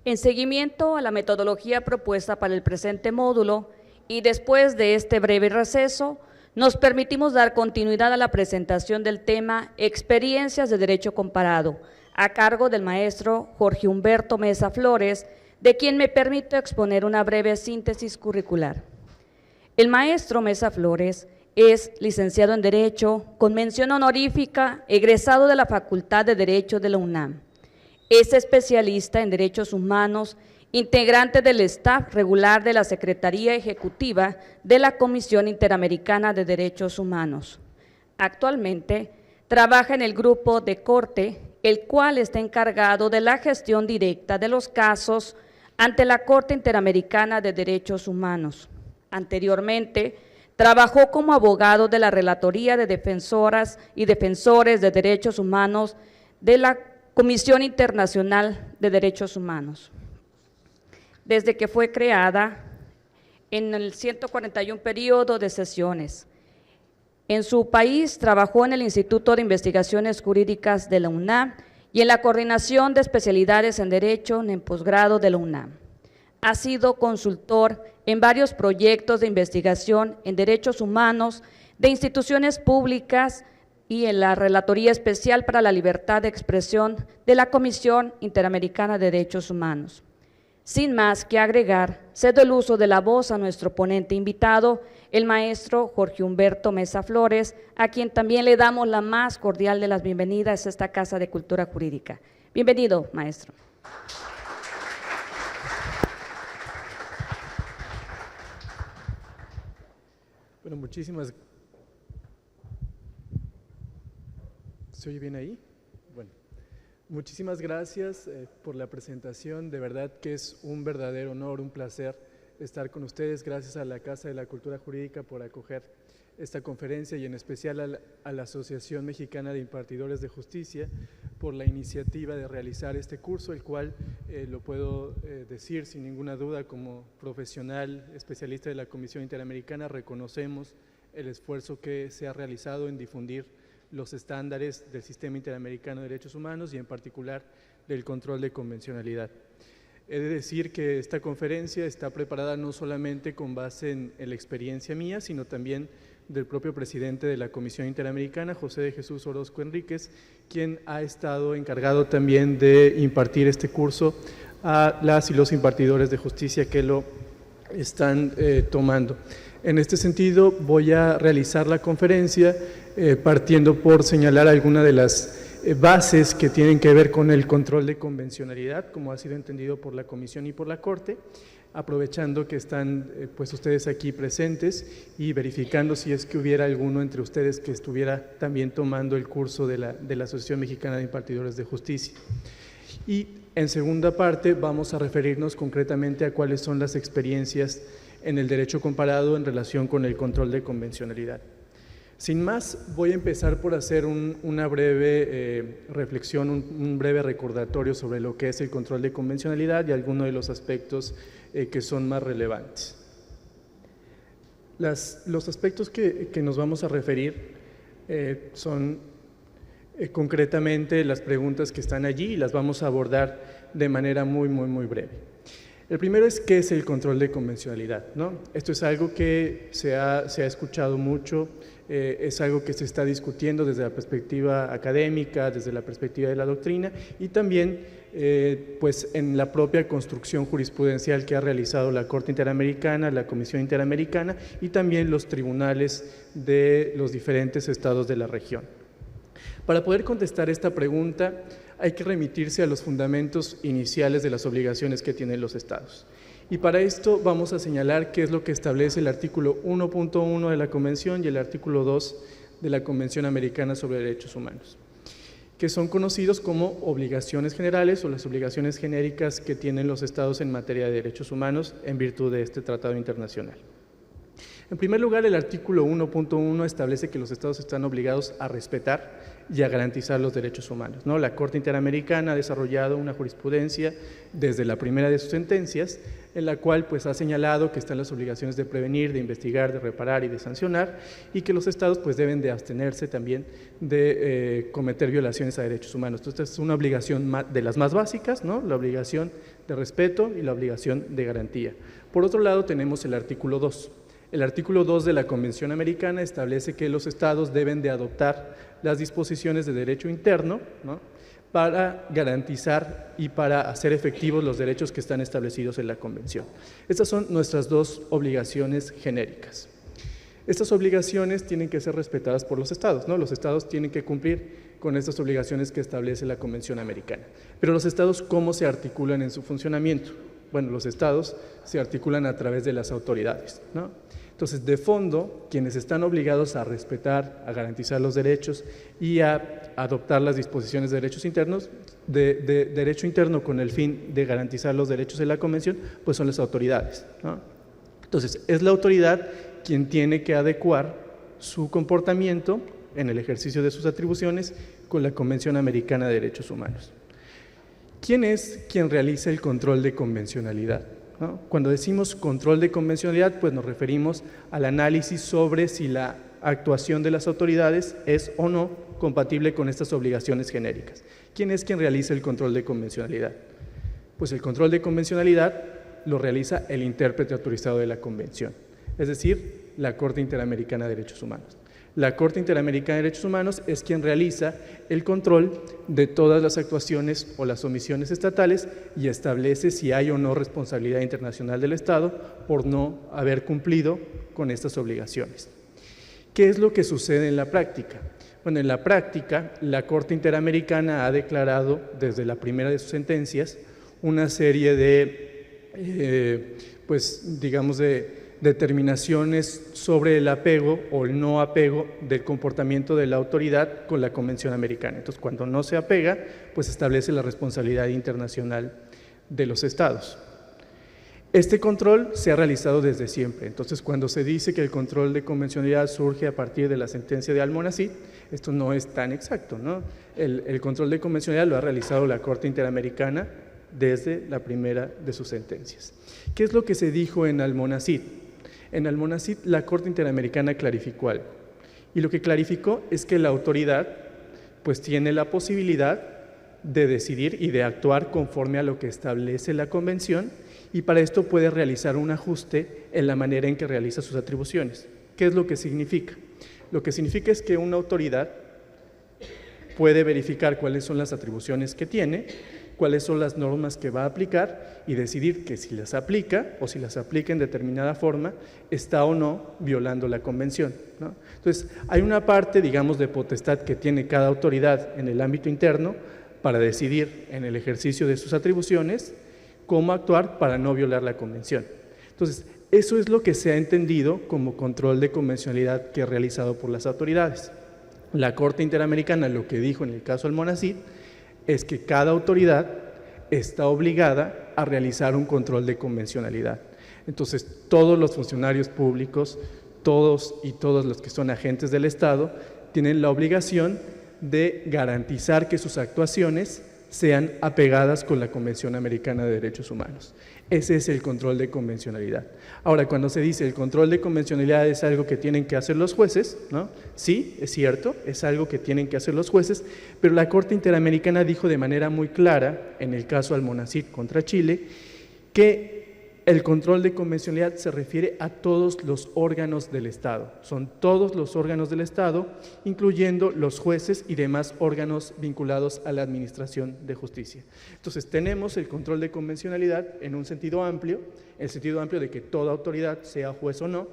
En seguimiento a la metodología propuesta para el presente módulo y después de este breve receso, nos permitimos dar continuidad a la presentación del tema Experiencias de Derecho Comparado, a cargo del maestro Jorge Humberto Mesa Flores, de quien me permito exponer una breve síntesis curricular. El maestro Mesa Flores es licenciado en Derecho, con mención honorífica, egresado de la Facultad de Derecho de la UNAM. Es especialista en Derechos Humanos, integrante del staff regular de la Secretaría Ejecutiva de la Comisión Interamericana de Derechos Humanos. Actualmente trabaja en el Grupo de Corte, el cual está encargado de la gestión directa de los casos ante la Corte Interamericana de Derechos Humanos. Anteriormente, trabajó como abogado de la Relatoría de Defensoras y Defensores de Derechos Humanos de la Comisión Internacional de Derechos Humanos. Desde que fue creada en el 141 periodo de sesiones. En su país trabajó en el Instituto de Investigaciones Jurídicas de la UNAM y en la Coordinación de Especialidades en Derecho en posgrado de la UNAM. Ha sido consultor en varios proyectos de investigación en derechos humanos de instituciones públicas y en la Relatoría Especial para la Libertad de Expresión de la Comisión Interamericana de Derechos Humanos. Sin más que agregar, cedo el uso de la voz a nuestro ponente invitado, el maestro Jorge Humberto Mesa Flores, a quien también le damos la más cordial de las bienvenidas a esta Casa de Cultura Jurídica. Bienvenido, maestro. Bueno, muchísimas. ¿Se oye bien ahí? Bueno, muchísimas gracias por la presentación. De verdad que es un verdadero honor, un placer estar con ustedes. Gracias a la Casa de la Cultura Jurídica por acoger esta conferencia y en especial a la Asociación Mexicana de Impartidores de Justicia por la iniciativa de realizar este curso, el cual lo puedo decir sin ninguna duda como profesional especialista de la Comisión Interamericana, reconocemos el esfuerzo que se ha realizado en difundir los estándares del Sistema Interamericano de Derechos Humanos y en particular del control de convencionalidad. He de decir que esta conferencia está preparada no solamente con base en la experiencia mía, sino también del propio presidente de la Comisión Interamericana, José de Jesús Orozco Enríquez, quien ha estado encargado también de impartir este curso a las y los impartidores de justicia que lo están tomando. En este sentido, voy a realizar la conferencia partiendo por señalar algunas de las bases que tienen que ver con el control de convencionalidad, como ha sido entendido por la Comisión y por la Corte, aprovechando que están pues ustedes aquí presentes y verificando si es que hubiera alguno entre ustedes que estuviera también tomando el curso de la Asociación Mexicana de Impartidores de Justicia. Y en segunda parte vamos a referirnos concretamente a cuáles son las experiencias en el derecho comparado en relación con el control de convencionalidad. Sin más, voy a empezar por hacer una breve reflexión, un breve recordatorio sobre lo que es el control de convencionalidad y algunos de los aspectos que son más relevantes. Los aspectos que nos vamos a referir son concretamente las preguntas que están allí y las vamos a abordar de manera muy breve. El primero es ¿qué es el control de convencionalidad? ¿No? Esto es algo que se ha escuchado mucho, es algo que se está discutiendo desde la perspectiva académica, desde la perspectiva de la doctrina y también pues en la propia construcción jurisprudencial que ha realizado la Corte Interamericana, la Comisión Interamericana y también los tribunales de los diferentes estados de la región. Para poder contestar esta pregunta hay que remitirse a los fundamentos iniciales de las obligaciones que tienen los estados. Y para esto vamos a señalar qué es lo que establece el artículo 1.1 de la Convención y el artículo 2 de la Convención Americana sobre Derechos Humanos, que son conocidos como obligaciones generales o las obligaciones genéricas que tienen los estados en materia de derechos humanos en virtud de este tratado internacional. En primer lugar, el artículo 1.1 establece que los estados están obligados a respetar y a garantizar los derechos humanos, ¿no? La Corte Interamericana ha desarrollado una jurisprudencia desde la primera de sus sentencias en la cual pues ha señalado que están las obligaciones de prevenir, de investigar, de reparar y de sancionar, y que los estados pues deben de abstenerse también de cometer violaciones a derechos humanos. Entonces, esta es una obligación de las más básicas, ¿no? La obligación de respeto y la obligación de garantía. Por otro lado, tenemos el artículo 2. El artículo 2 de la Convención Americana establece que los estados deben de adoptar las disposiciones de derecho interno, ¿no?, para garantizar y para hacer efectivos los derechos que están establecidos en la Convención. Estas son nuestras dos obligaciones genéricas. Estas obligaciones tienen que ser respetadas por los estados, ¿no? Los estados tienen que cumplir con estas obligaciones que establece la Convención Americana. Pero los estados, ¿cómo se articulan en su funcionamiento? Bueno, los estados se articulan a través de las autoridades, ¿no? Entonces, de fondo, quienes están obligados a respetar, a garantizar los derechos y a adoptar las disposiciones de derechos internos, de derecho interno con el fin de garantizar los derechos de la Convención, pues son las autoridades, ¿no? Entonces, es la autoridad quien tiene que adecuar su comportamiento en el ejercicio de sus atribuciones con la Convención Americana de Derechos Humanos. ¿Quién es quien realiza el control de convencionalidad? ¿No? Cuando decimos control de convencionalidad, pues nos referimos al análisis sobre si la actuación de las autoridades es o no compatible con estas obligaciones genéricas. ¿Quién es quien realiza el control de convencionalidad? Pues el control de convencionalidad lo realiza el intérprete autorizado de la Convención, es decir, la Corte Interamericana de Derechos Humanos. La Corte Interamericana de Derechos Humanos es quien realiza el control de todas las actuaciones o las omisiones estatales y establece si hay o no responsabilidad internacional del Estado por no haber cumplido con estas obligaciones. ¿Qué es lo que sucede en la práctica? Bueno, en la práctica, la Corte Interamericana ha declarado desde la primera de sus sentencias una serie de, determinaciones sobre el apego o el no apego del comportamiento de la autoridad con la Convención Americana. Entonces, cuando no se apega, pues establece la responsabilidad internacional de los estados. Este control se ha realizado desde siempre. Entonces, cuando se dice que el control de convencionalidad surge a partir de la sentencia de Almonacid, esto no es tan exacto, ¿no? El control de convencionalidad lo ha realizado la Corte Interamericana desde la primera de sus sentencias. ¿Qué es lo que se dijo en Almonacid? En Almonacid la Corte Interamericana clarificó algo, y lo que clarificó es que la autoridad pues tiene la posibilidad de decidir y de actuar conforme a lo que establece la Convención, y para esto puede realizar un ajuste en la manera en que realiza sus atribuciones. ¿Qué es lo que significa? Lo que significa es que una autoridad puede verificar cuáles son las atribuciones que tiene, cuáles son las normas que va a aplicar y decidir que si las aplica o si las aplica en determinada forma, está o no violando la Convención, ¿no? Entonces, hay una parte, digamos, de potestad que tiene cada autoridad en el ámbito interno para decidir en el ejercicio de sus atribuciones cómo actuar para no violar la Convención. Entonces, eso es lo que se ha entendido como control de convencionalidad que es realizado por las autoridades. La Corte Interamericana lo que dijo en el caso Almonacid es que cada autoridad está obligada a realizar un control de convencionalidad. Entonces, todos los funcionarios públicos, todos y todos los que son agentes del Estado, tienen la obligación de garantizar que sus actuaciones sean apegadas con la Convención Americana de Derechos Humanos. Ese es el control de convencionalidad. Ahora, cuando se dice el control de convencionalidad es algo que tienen que hacer los jueces, ¿no? Sí, es cierto, es algo que tienen que hacer los jueces, pero la Corte Interamericana dijo de manera muy clara, en el caso Almonacid contra Chile, que el control de convencionalidad se refiere a todos los órganos del Estado. Son todos los órganos del Estado, incluyendo los jueces y demás órganos vinculados a la administración de justicia. Entonces, tenemos el control de convencionalidad en un sentido amplio, el sentido amplio de que toda autoridad, sea juez o no,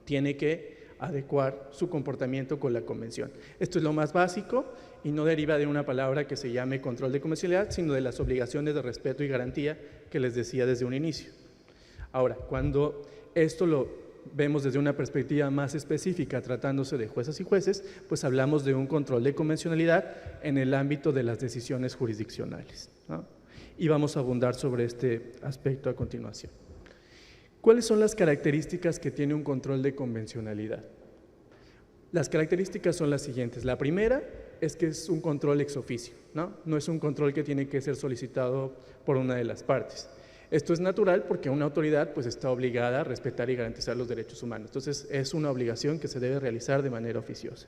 tiene que adecuar su comportamiento con la Convención. Esto es lo más básico y no deriva de una palabra que se llame control de convencionalidad, sino de las obligaciones de respeto y garantía que les decía desde un inicio. Ahora, cuando esto lo vemos desde una perspectiva más específica, tratándose de juezas y jueces, pues hablamos de un control de convencionalidad en el ámbito de las decisiones jurisdiccionales, ¿no? Y vamos a abundar sobre este aspecto a continuación. ¿Cuáles son las características que tiene un control de convencionalidad? Las características son las siguientes. La primera es que es un control ex officio, ¿no? No es un control que tiene que ser solicitado por una de las partes. Esto es natural porque una autoridad pues, está obligada a respetar y garantizar los derechos humanos. Entonces, es una obligación que se debe realizar de manera oficiosa.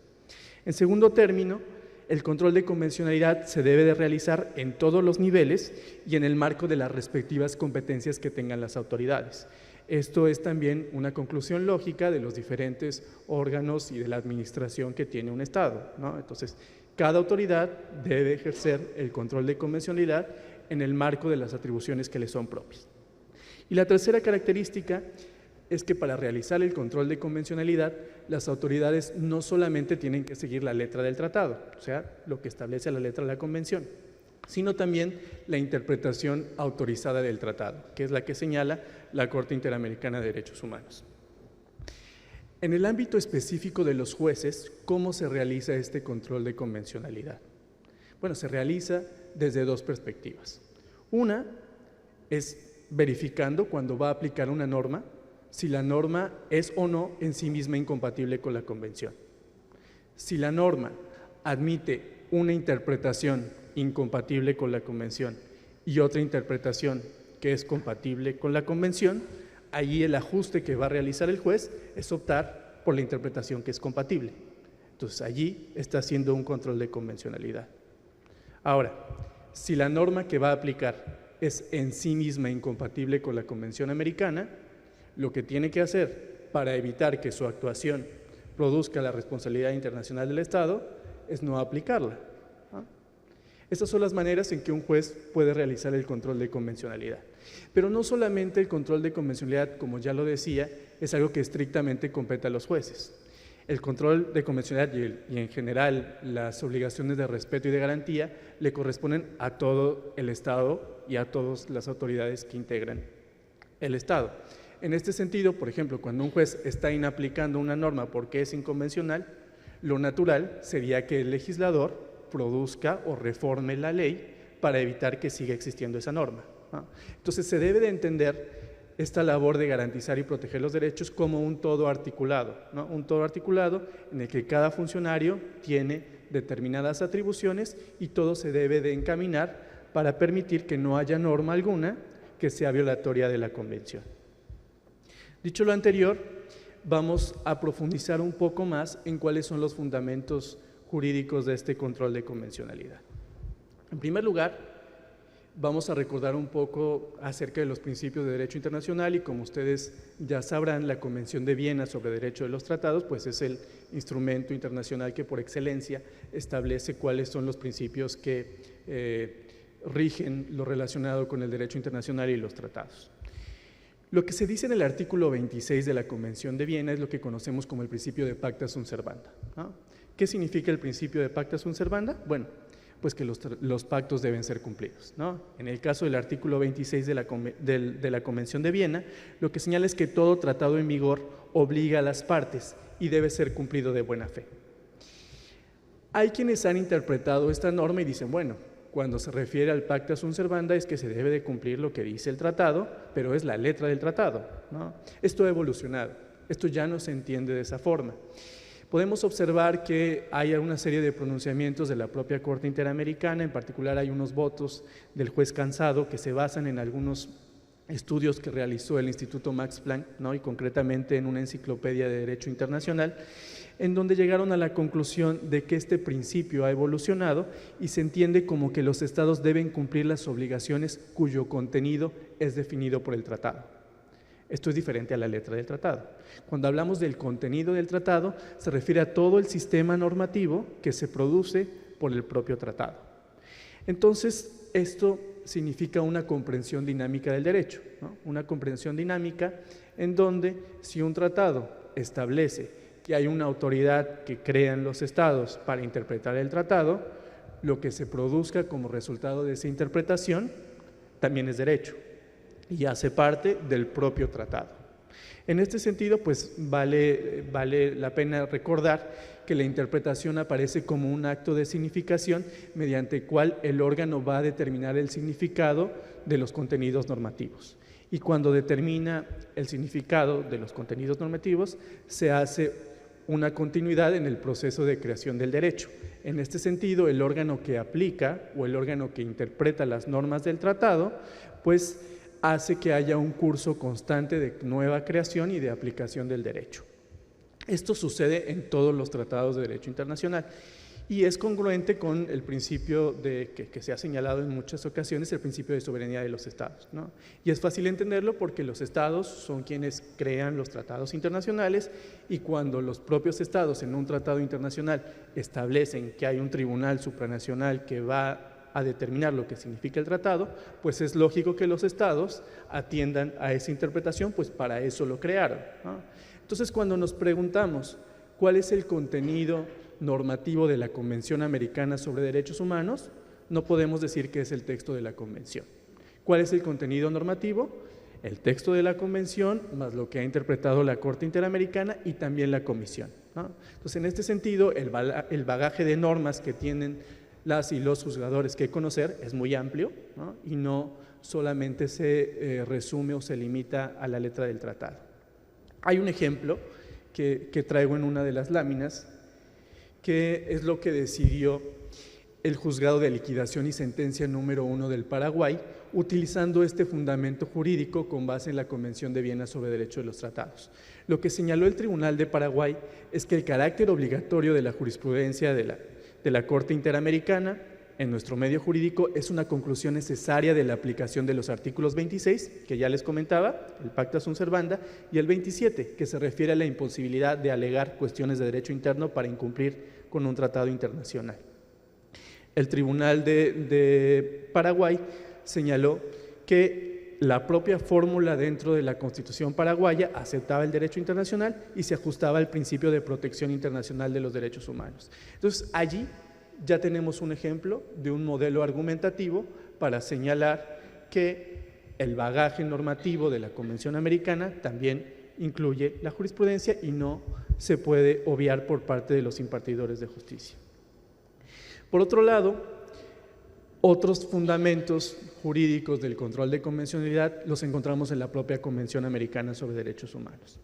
En segundo término, el control de convencionalidad se debe de realizar en todos los niveles y en el marco de las respectivas competencias que tengan las autoridades. Esto es también una conclusión lógica de los diferentes órganos y de la administración que tiene un Estado, ¿no? Entonces, cada autoridad debe ejercer el control de convencionalidad en el marco de las atribuciones que le son propias. Y la tercera característica es que para realizar el control de convencionalidad, las autoridades no solamente tienen que seguir la letra del tratado, o sea, lo que establece la letra de la convención, sino también la interpretación autorizada del tratado, que es la que señala la Corte Interamericana de Derechos Humanos. En el ámbito específico de los jueces, ¿cómo se realiza este control de convencionalidad? Bueno, se realiza desde dos perspectivas. Una es verificando cuando va a aplicar una norma, si la norma es o no en sí misma incompatible con la convención. Si la norma admite una interpretación incompatible con la convención y otra interpretación que es compatible con la convención, ahí el ajuste que va a realizar el juez es optar por la interpretación que es compatible. Entonces, allí está haciendo un control de convencionalidad. Ahora, si la norma que va a aplicar es en sí misma incompatible con la Convención Americana, lo que tiene que hacer para evitar que su actuación produzca la responsabilidad internacional del Estado es no aplicarla. Estas son las maneras en que un juez puede realizar el control de convencionalidad. Pero no solamente el control de convencionalidad, como ya lo decía, es algo que estrictamente compete a los jueces. El control de convencionalidad y en general las obligaciones de respeto y de garantía le corresponden a todo el Estado y a todas las autoridades que integran el Estado. En este sentido, por ejemplo, cuando un juez está inaplicando una norma porque es inconvencional, lo natural sería que el legislador produzca o reforme la ley para evitar que siga existiendo esa norma, ¿no? Entonces, se debe de entender esta labor de garantizar y proteger los derechos como un todo articulado, ¿no? Un todo articulado en el que cada funcionario tiene determinadas atribuciones y todo se debe de encaminar para permitir que no haya norma alguna que sea violatoria de la Convención. Dicho lo anterior, vamos a profundizar un poco más en cuáles son los fundamentos jurídicos de este control de convencionalidad. En primer lugar, vamos a recordar un poco acerca de los principios de derecho internacional y como ustedes ya sabrán, la Convención de Viena sobre Derecho de los Tratados pues es el instrumento internacional que por excelencia establece cuáles son los principios que rigen lo relacionado con el derecho internacional y los tratados. Lo que se dice en el artículo 26 de la Convención de Viena es lo que conocemos como el principio de pacta sunt servanda, ¿no? ¿Qué significa el principio de pacta sunt servanda? Bueno, pues que los pactos deben ser cumplidos, ¿no? En el caso del artículo 26 de la Convención de Viena, lo que señala es que todo tratado en vigor obliga a las partes y debe ser cumplido de buena fe. Hay quienes han interpretado esta norma y dicen, bueno, cuando se refiere al pacta sunt servanda es que se debe de cumplir lo que dice el tratado, pero es la letra del tratado, ¿no? Esto ha evolucionado, esto ya no se entiende de esa forma. Podemos observar que hay una serie de pronunciamientos de la propia Corte Interamericana, en particular hay unos votos del juez Cansado que se basan en algunos estudios que realizó el Instituto Max Planck, ¿no? Y concretamente en una enciclopedia de Derecho Internacional, en donde llegaron a la conclusión de que este principio ha evolucionado y se entiende como que los estados deben cumplir las obligaciones cuyo contenido es definido por el tratado. Esto es diferente a la letra del tratado. Cuando hablamos del contenido del tratado, se refiere a todo el sistema normativo que se produce por el propio tratado. Entonces, esto significa una comprensión dinámica del derecho, ¿no? Una comprensión dinámica en donde si un tratado establece que hay una autoridad que crean los estados para interpretar el tratado, lo que se produzca como resultado de esa interpretación también es derecho y hace parte del propio tratado. En este sentido, pues vale la pena recordar que la interpretación aparece como un acto de significación mediante el cual el órgano va a determinar el significado de los contenidos normativos. Y cuando determina el significado de los contenidos normativos, se hace una continuidad en el proceso de creación del derecho. En este sentido, el órgano que aplica o el órgano que interpreta las normas del tratado, pues hace que haya un curso constante de nueva creación y de aplicación del derecho. Esto sucede en todos los tratados de derecho internacional y es congruente con el principio que se ha señalado en muchas ocasiones, el principio de soberanía de los estados, ¿no? Y es fácil entenderlo porque los estados son quienes crean los tratados internacionales y cuando los propios estados en un tratado internacional establecen que hay un tribunal supranacional que va a determinar lo que significa el tratado, pues es lógico que los estados atiendan a esa interpretación, pues para eso lo crearon, ¿no? Entonces, cuando nos preguntamos cuál es el contenido normativo de la Convención Americana sobre Derechos Humanos, no podemos decir que es el texto de la Convención. ¿Cuál es el contenido normativo? El texto de la Convención, más lo que ha interpretado la Corte Interamericana y también la Comisión, ¿no? Entonces, en este sentido, el bagaje de normas que tienen las y los juzgadores que conocer es muy amplio, ¿no? Y no solamente se resume o se limita a la letra del tratado. Hay un ejemplo que traigo en una de las láminas, que es lo que decidió el Juzgado de Liquidación y Sentencia número 1 del Paraguay, utilizando este fundamento jurídico con base en la Convención de Viena sobre Derecho de los Tratados. Lo que señaló el Tribunal de Paraguay es que el carácter obligatorio de la jurisprudencia de la Corte Interamericana en nuestro medio jurídico es una conclusión necesaria de la aplicación de los artículos 26, que ya les comentaba, el Pacta Sunt Servanda, y el 27, que se refiere a la imposibilidad de alegar cuestiones de derecho interno para incumplir con un tratado internacional. El Tribunal de Paraguay señaló que la propia fórmula dentro de la Constitución paraguaya aceptaba el derecho internacional y se ajustaba al principio de protección internacional de los derechos humanos. Entonces, allí ya tenemos un ejemplo de un modelo argumentativo para señalar que el bagaje normativo de la Convención Americana también incluye la jurisprudencia y no se puede obviar por parte de los impartidores de justicia. Por otro lado, otros fundamentos jurídicos del control de convencionalidad los encontramos en la propia Convención Americana sobre Derechos Humanos.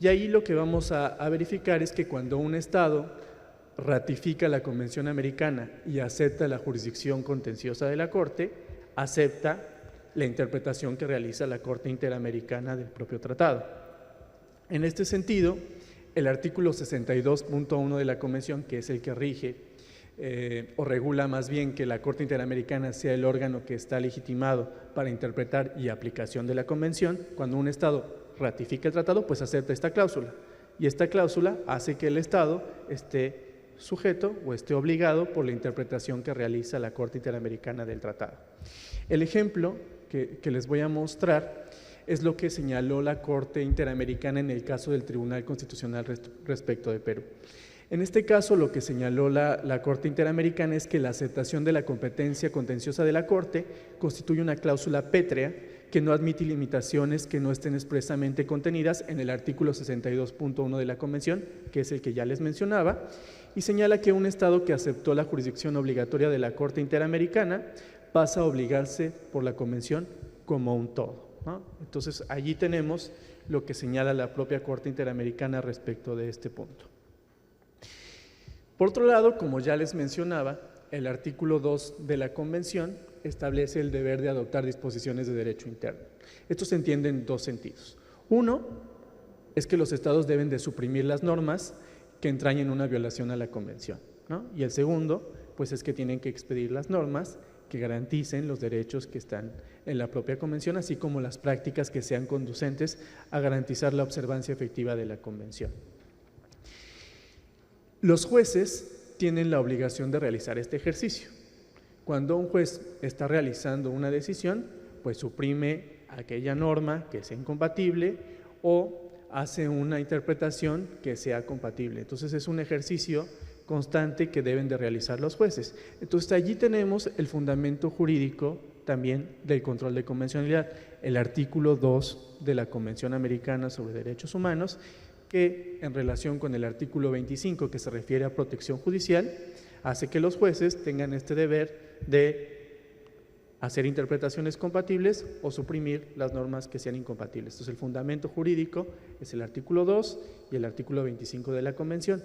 Y ahí lo que vamos a verificar es que cuando un Estado ratifica la Convención Americana y acepta la jurisdicción contenciosa de la Corte, acepta la interpretación que realiza la Corte Interamericana del propio tratado. En este sentido, el artículo 62.1 de la Convención, que es el que rige o regula más bien que la Corte Interamericana sea el órgano que está legitimado para interpretar y aplicación de la Convención, cuando un Estado ratifica el tratado, pues acepta esta cláusula. Y esta cláusula hace que el Estado esté sujeto o esté obligado por la interpretación que realiza la Corte Interamericana del tratado. El ejemplo que les voy a mostrar es lo que señaló la Corte Interamericana en el caso del Tribunal Constitucional respecto de Perú. En este caso, lo que señaló la Corte Interamericana es que la aceptación de la competencia contenciosa de la Corte constituye una cláusula pétrea que no admite limitaciones que no estén expresamente contenidas en el artículo 62.1 de la Convención, que es el que ya les mencionaba, y señala que un Estado que aceptó la jurisdicción obligatoria de la Corte Interamericana pasa a obligarse por la Convención como un todo, ¿no? Entonces, allí tenemos lo que señala la propia Corte Interamericana respecto de este punto. Por otro lado, como ya les mencionaba, el artículo 2 de la Convención establece el deber de adoptar disposiciones de derecho interno. Esto se entiende en dos sentidos. Uno es que los estados deben de suprimir las normas que entrañen una violación a la Convención, ¿no? Y el segundo, pues es que tienen que expedir las normas que garanticen los derechos que están en la propia Convención, así como las prácticas que sean conducentes a garantizar la observancia efectiva de la Convención. Los jueces tienen la obligación de realizar este ejercicio. Cuando un juez está realizando una decisión, pues suprime aquella norma que sea incompatible o hace una interpretación que sea compatible. Entonces es un ejercicio constante que deben de realizar los jueces. Entonces allí tenemos el fundamento jurídico también del control de convencionalidad, el artículo 2 de la Convención Americana sobre Derechos Humanos, que en relación con el artículo 25, que se refiere a protección judicial, hace que los jueces tengan este deber de hacer interpretaciones compatibles o suprimir las normas que sean incompatibles. Entonces el fundamento jurídico es el artículo 2 y el artículo 25 de la Convención,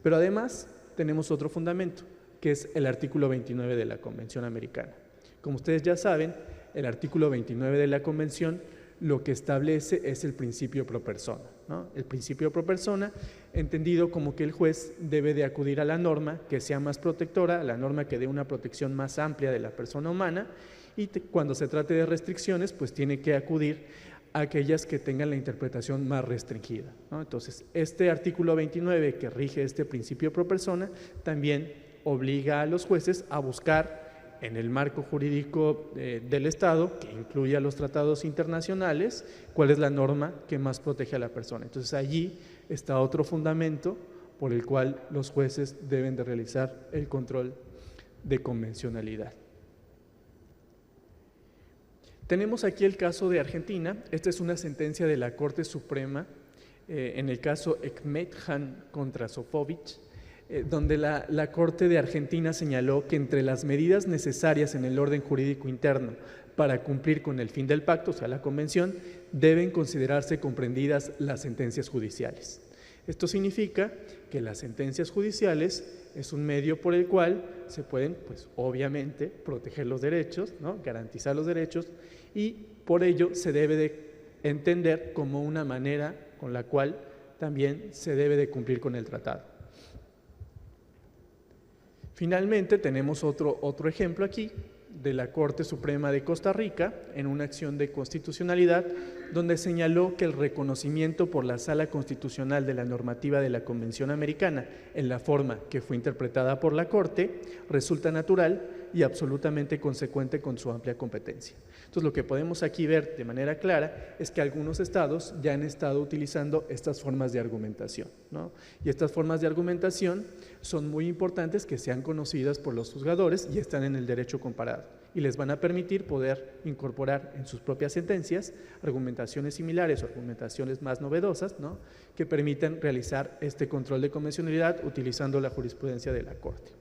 pero además tenemos otro fundamento, que es el artículo 29 de la Convención Americana. Como ustedes ya saben, el artículo 29 de la Convención lo que establece es el principio pro persona, ¿no? El principio pro persona, entendido como que el juez debe de acudir a la norma que sea más protectora, a la norma que dé una protección más amplia de la persona humana, y cuando se trate de restricciones, pues tiene que acudir a aquellas que tengan la interpretación más restringida, ¿no? Entonces, este artículo 29 que rige este principio pro persona también obliga a los jueces a buscar en el marco jurídico del Estado, que incluya los tratados internacionales, cuál es la norma que más protege a la persona. Entonces allí está otro fundamento por el cual los jueces deben de realizar el control de convencionalidad. Tenemos aquí el caso de Argentina. Esta es una sentencia de la Corte Suprema en el caso Ekmetjan contra Sofovich, donde la Corte de Argentina señaló que entre las medidas necesarias en el orden jurídico interno para cumplir con el fin del pacto, o sea, la convención, deben considerarse comprendidas las sentencias judiciales. Esto significa que las sentencias judiciales es un medio por el cual se pueden, pues obviamente, proteger los derechos, ¿no? Garantizar los derechos, y por ello se debe de entender como una manera con la cual también se debe de cumplir con el tratado. Finalmente, tenemos otro ejemplo aquí de la Corte Suprema de Costa Rica en una acción de constitucionalidad donde señaló que el reconocimiento por la Sala Constitucional de la normativa de la Convención Americana en la forma que fue interpretada por la Corte resulta natural y absolutamente consecuente con su amplia competencia. Entonces, lo que podemos aquí ver de manera clara es que algunos estados ya han estado utilizando estas formas de argumentación, ¿no? Y estas formas de argumentación son muy importantes que sean conocidas por los juzgadores y están en el derecho comparado y les van a permitir poder incorporar en sus propias sentencias argumentaciones similares o argumentaciones más novedosas, ¿no? Que permitan realizar este control de convencionalidad utilizando la jurisprudencia de la Corte.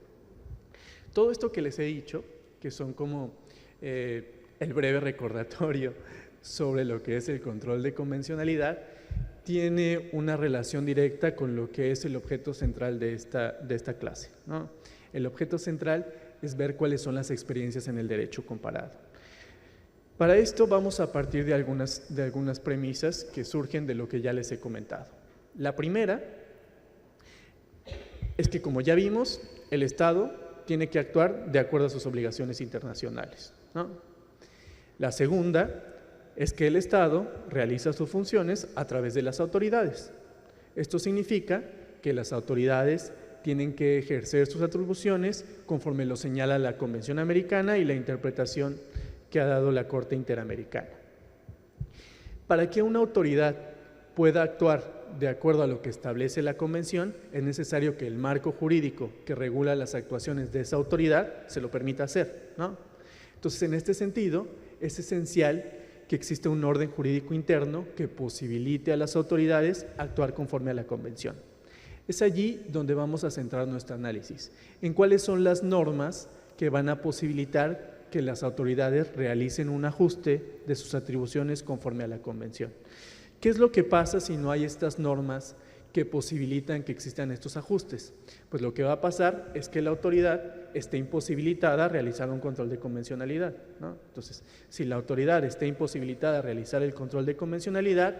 Todo esto que les he dicho, que son como el breve recordatorio sobre lo que es el control de convencionalidad, tiene una relación directa con lo que es el objeto central de esta clase, ¿no? El objeto central es ver cuáles son las experiencias en el derecho comparado. Para esto vamos a partir de algunas premisas que surgen de lo que ya les he comentado. La primera es que, como ya vimos, el Estado tiene que actuar de acuerdo a sus obligaciones internacionales, ¿no? La segunda es que el Estado realiza sus funciones a través de las autoridades. Esto significa que las autoridades tienen que ejercer sus atribuciones conforme lo señala la Convención Americana y la interpretación que ha dado la Corte Interamericana. Para que una autoridad pueda actuar de acuerdo a lo que establece la Convención, es necesario que el marco jurídico que regula las actuaciones de esa autoridad se lo permita hacer, ¿no? Entonces, en este sentido, es esencial que exista un orden jurídico interno que posibilite a las autoridades actuar conforme a la Convención. Es allí donde vamos a centrar nuestro análisis, en cuáles son las normas que van a posibilitar que las autoridades realicen un ajuste de sus atribuciones conforme a la Convención. ¿Qué es lo que pasa si no hay estas normas que posibilitan que existan estos ajustes? Pues lo que va a pasar es que la autoridad esté imposibilitada a realizar un control de convencionalidad, ¿no? Entonces, si la autoridad está imposibilitada a realizar el control de convencionalidad,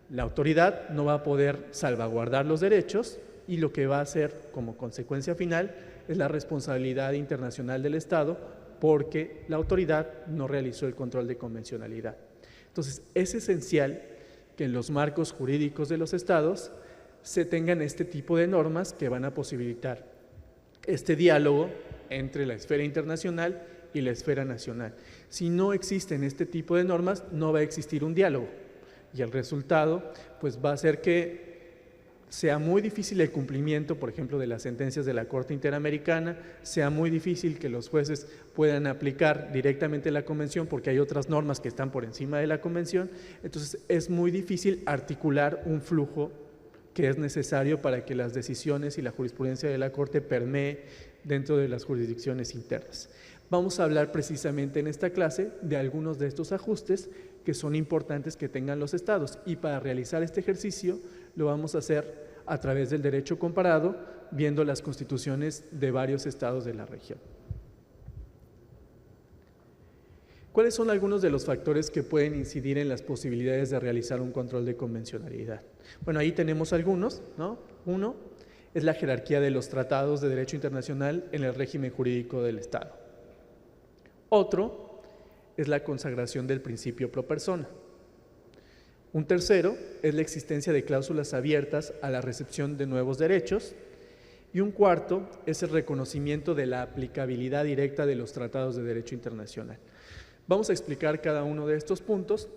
la autoridad no va a poder salvaguardar los derechos y lo que va a hacer como consecuencia final es la responsabilidad internacional del Estado porque la autoridad no realizó el control de convencionalidad. Entonces, es esencial que en los marcos jurídicos de los estados se tengan este tipo de normas que van a posibilitar este diálogo entre la esfera internacional y la esfera nacional. Si no existen este tipo de normas, no va a existir un diálogo y el resultado pues va a ser que sea muy difícil el cumplimiento, por ejemplo, de las sentencias de la Corte Interamericana, sea muy difícil que los jueces puedan aplicar directamente la Convención porque hay otras normas que están por encima de la Convención. Entonces, es muy difícil articular un flujo que es necesario para que las decisiones y la jurisprudencia de la Corte permee dentro de las jurisdicciones internas. Vamos a hablar precisamente en esta clase de algunos de estos ajustes que son importantes que tengan los estados y para realizar este ejercicio lo vamos a hacer a través del derecho comparado, viendo las constituciones de varios estados de la región. ¿Cuáles son algunos de los factores que pueden incidir en las posibilidades de realizar un control de convencionalidad? Bueno, ahí tenemos algunos, ¿no? Uno es la jerarquía de los tratados de derecho internacional en el régimen jurídico del Estado. Otro es la consagración del principio pro persona. Un tercero es la existencia de cláusulas abiertas a la recepción de nuevos derechos. Y un cuarto es el reconocimiento de la aplicabilidad directa de los tratados de derecho internacional. Vamos a explicar cada uno de estos puntos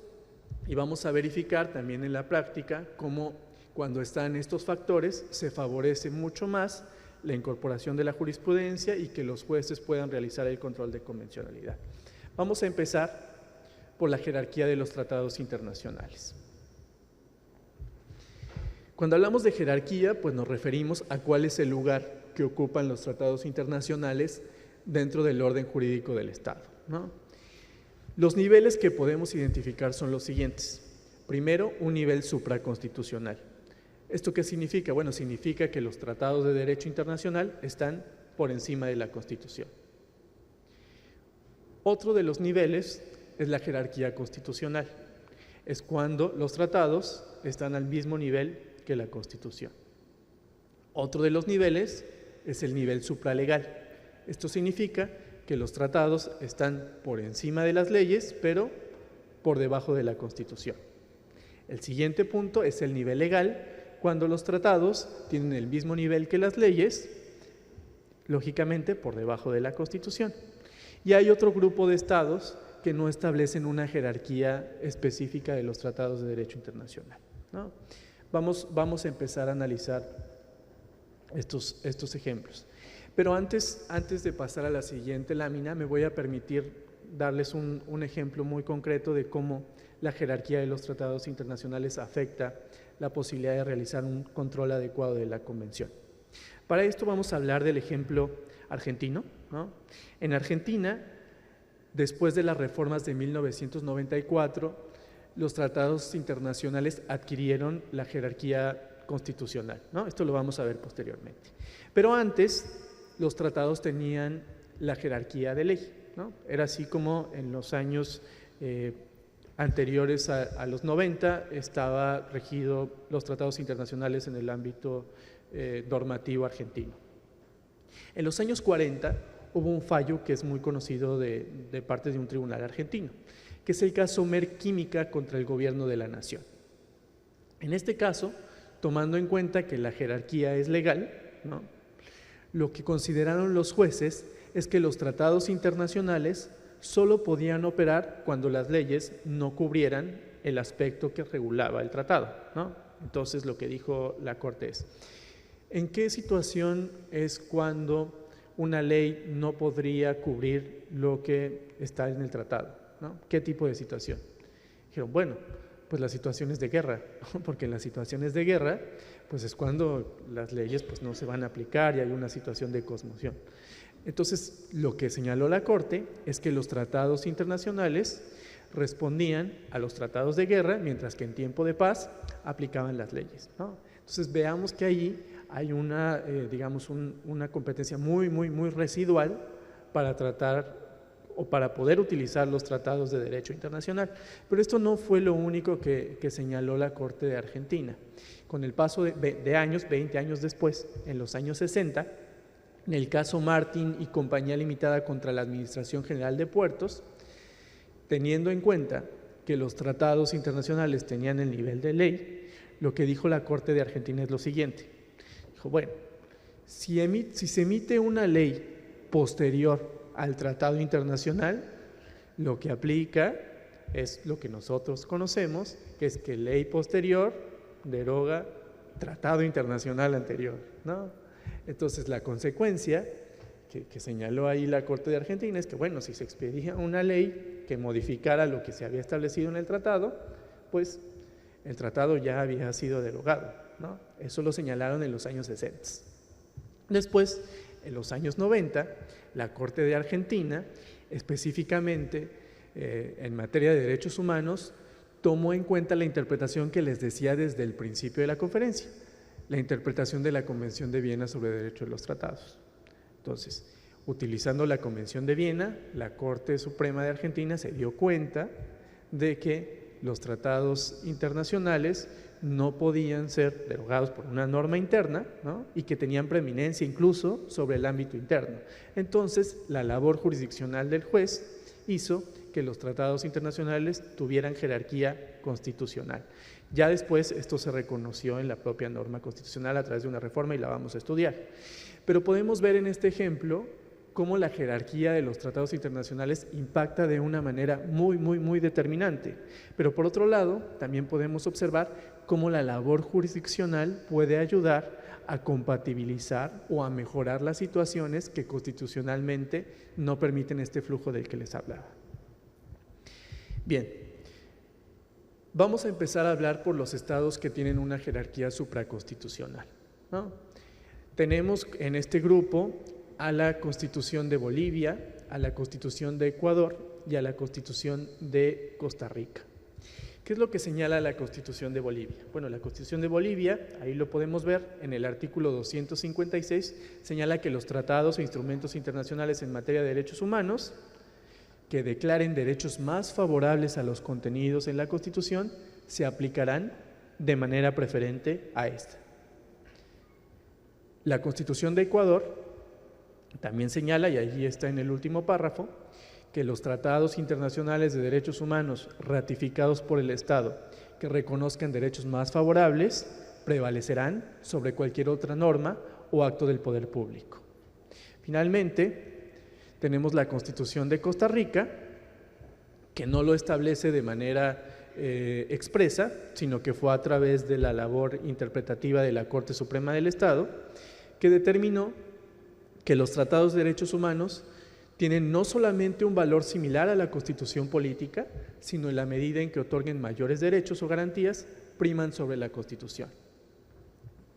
y vamos a verificar también en la práctica cómo cuando están estos factores se favorece mucho más la incorporación de la jurisprudencia y que los jueces puedan realizar el control de convencionalidad. Vamos a empezar por la jerarquía de los tratados internacionales. Cuando hablamos de jerarquía, pues nos referimos a cuál es el lugar que ocupan los tratados internacionales dentro del orden jurídico del Estado, ¿no? Los niveles que podemos identificar son los siguientes. Primero, un nivel supraconstitucional. ¿Esto qué significa? Bueno, significa que los tratados de derecho internacional están por encima de la Constitución. Otro de los niveles es la jerarquía constitucional. Es cuando los tratados están al mismo nivel que la Constitución. Otro de los niveles es el nivel supralegal. Esto significa que los tratados están por encima de las leyes, pero por debajo de la Constitución. El siguiente punto es el nivel legal, cuando los tratados tienen el mismo nivel que las leyes, lógicamente por debajo de la Constitución. Y hay otro grupo de estados que no establecen una jerarquía específica de los tratados de derecho internacional, ¿no? Vamos a empezar a analizar estos ejemplos. Pero antes de pasar a la siguiente lámina, me voy a permitir darles un ejemplo muy concreto de cómo la jerarquía de los tratados internacionales afecta la posibilidad de realizar un control adecuado de la convención. Para esto vamos a hablar del ejemplo argentino, ¿no? En Argentina, después de las reformas de 1994, los tratados internacionales adquirieron la jerarquía constitucional, ¿no? Esto lo vamos a ver posteriormente. Pero antes, los tratados tenían la jerarquía de ley, ¿no? Era así como en los años anteriores a los 90 estaba regido los tratados internacionales en el ámbito normativo argentino. En los años 40 hubo un fallo que es muy conocido de parte de un tribunal argentino, que es el caso Merck Química contra el gobierno de la nación. En este caso, tomando en cuenta que la jerarquía es legal, ¿no?, lo que consideraron los jueces es que los tratados internacionales solo podían operar cuando las leyes no cubrieran el aspecto que regulaba el tratado, ¿no? Entonces, lo que dijo la Corte es: ¿en qué situación es cuando una ley no podría cubrir lo que está en el tratado, ¿no? ¿Qué tipo de situación? Dijeron, bueno, pues las situaciones de guerra, ¿no? Porque en las situaciones de guerra, pues es cuando las leyes pues no se van a aplicar y hay una situación de conmoción. Entonces, lo que señaló la Corte es que los tratados internacionales respondían a los tratados de guerra, mientras que en tiempo de paz aplicaban las leyes, ¿no? Entonces, veamos que allí hay una, digamos, una competencia muy residual para tratar o para poder utilizar los tratados de derecho internacional. Pero esto no fue lo único que señaló la Corte de Argentina. Con el paso de años, 20 años después, en los años 60, en el caso Martin y Compañía Limitada contra la Administración General de Puertos, teniendo en cuenta que los tratados internacionales tenían el nivel de ley, lo que dijo la Corte de Argentina es lo siguiente. Dijo, bueno, si se emite una ley posterior al tratado internacional, lo que aplica es lo que nosotros conocemos, que es que ley posterior deroga tratado internacional anterior, ¿no? Entonces, la consecuencia que señaló ahí la Corte de Argentina es que, bueno, si se expedía una ley que modificara lo que se había establecido en el tratado, pues el tratado ya había sido derogado, ¿no? Eso lo señalaron en los años 60. Después, en los años 90, la Corte de Argentina, específicamente en materia de derechos humanos, tomó en cuenta la interpretación que les decía desde el principio de la conferencia, la interpretación de la Convención de Viena sobre Derecho de los Tratados. Entonces, utilizando la Convención de Viena, la Corte Suprema de Argentina se dio cuenta de que los tratados internacionales no podían ser derogados por una norma interna, ¿no? Y que tenían preeminencia incluso sobre el ámbito interno. Entonces, la labor jurisdiccional del juez hizo que los tratados internacionales tuvieran jerarquía constitucional. Ya después esto se reconoció en la propia norma constitucional a través de una reforma y la vamos a estudiar. Pero podemos ver en este ejemplo cómo la jerarquía de los tratados internacionales impacta de una manera muy determinante. Pero por otro lado, también podemos observar cómo la labor jurisdiccional puede ayudar a compatibilizar o a mejorar las situaciones que constitucionalmente no permiten este flujo del que les hablaba. Bien, vamos a empezar a hablar por los estados que tienen una jerarquía supraconstitucional, ¿no? Tenemos en este grupo a la Constitución de Bolivia, a la Constitución de Ecuador y a la Constitución de Costa Rica. ¿Qué es lo que señala la Constitución de Bolivia? Bueno, la Constitución de Bolivia, ahí lo podemos ver en el artículo 256, señala que los tratados e instrumentos internacionales en materia de derechos humanos que declaren derechos más favorables a los contenidos en la Constitución se aplicarán de manera preferente a esta. La Constitución de Ecuador también señala, y allí está en el último párrafo, que los tratados internacionales de derechos humanos ratificados por el Estado que reconozcan derechos más favorables prevalecerán sobre cualquier otra norma o acto del poder público. Finalmente, tenemos la Constitución de Costa Rica, que no lo establece de manera expresa, sino que fue a través de la labor interpretativa de la Corte Suprema del Estado, que determinó que los tratados de derechos humanos tienen no solamente un valor similar a la Constitución política, sino en la medida en que otorguen mayores derechos o garantías, priman sobre la Constitución.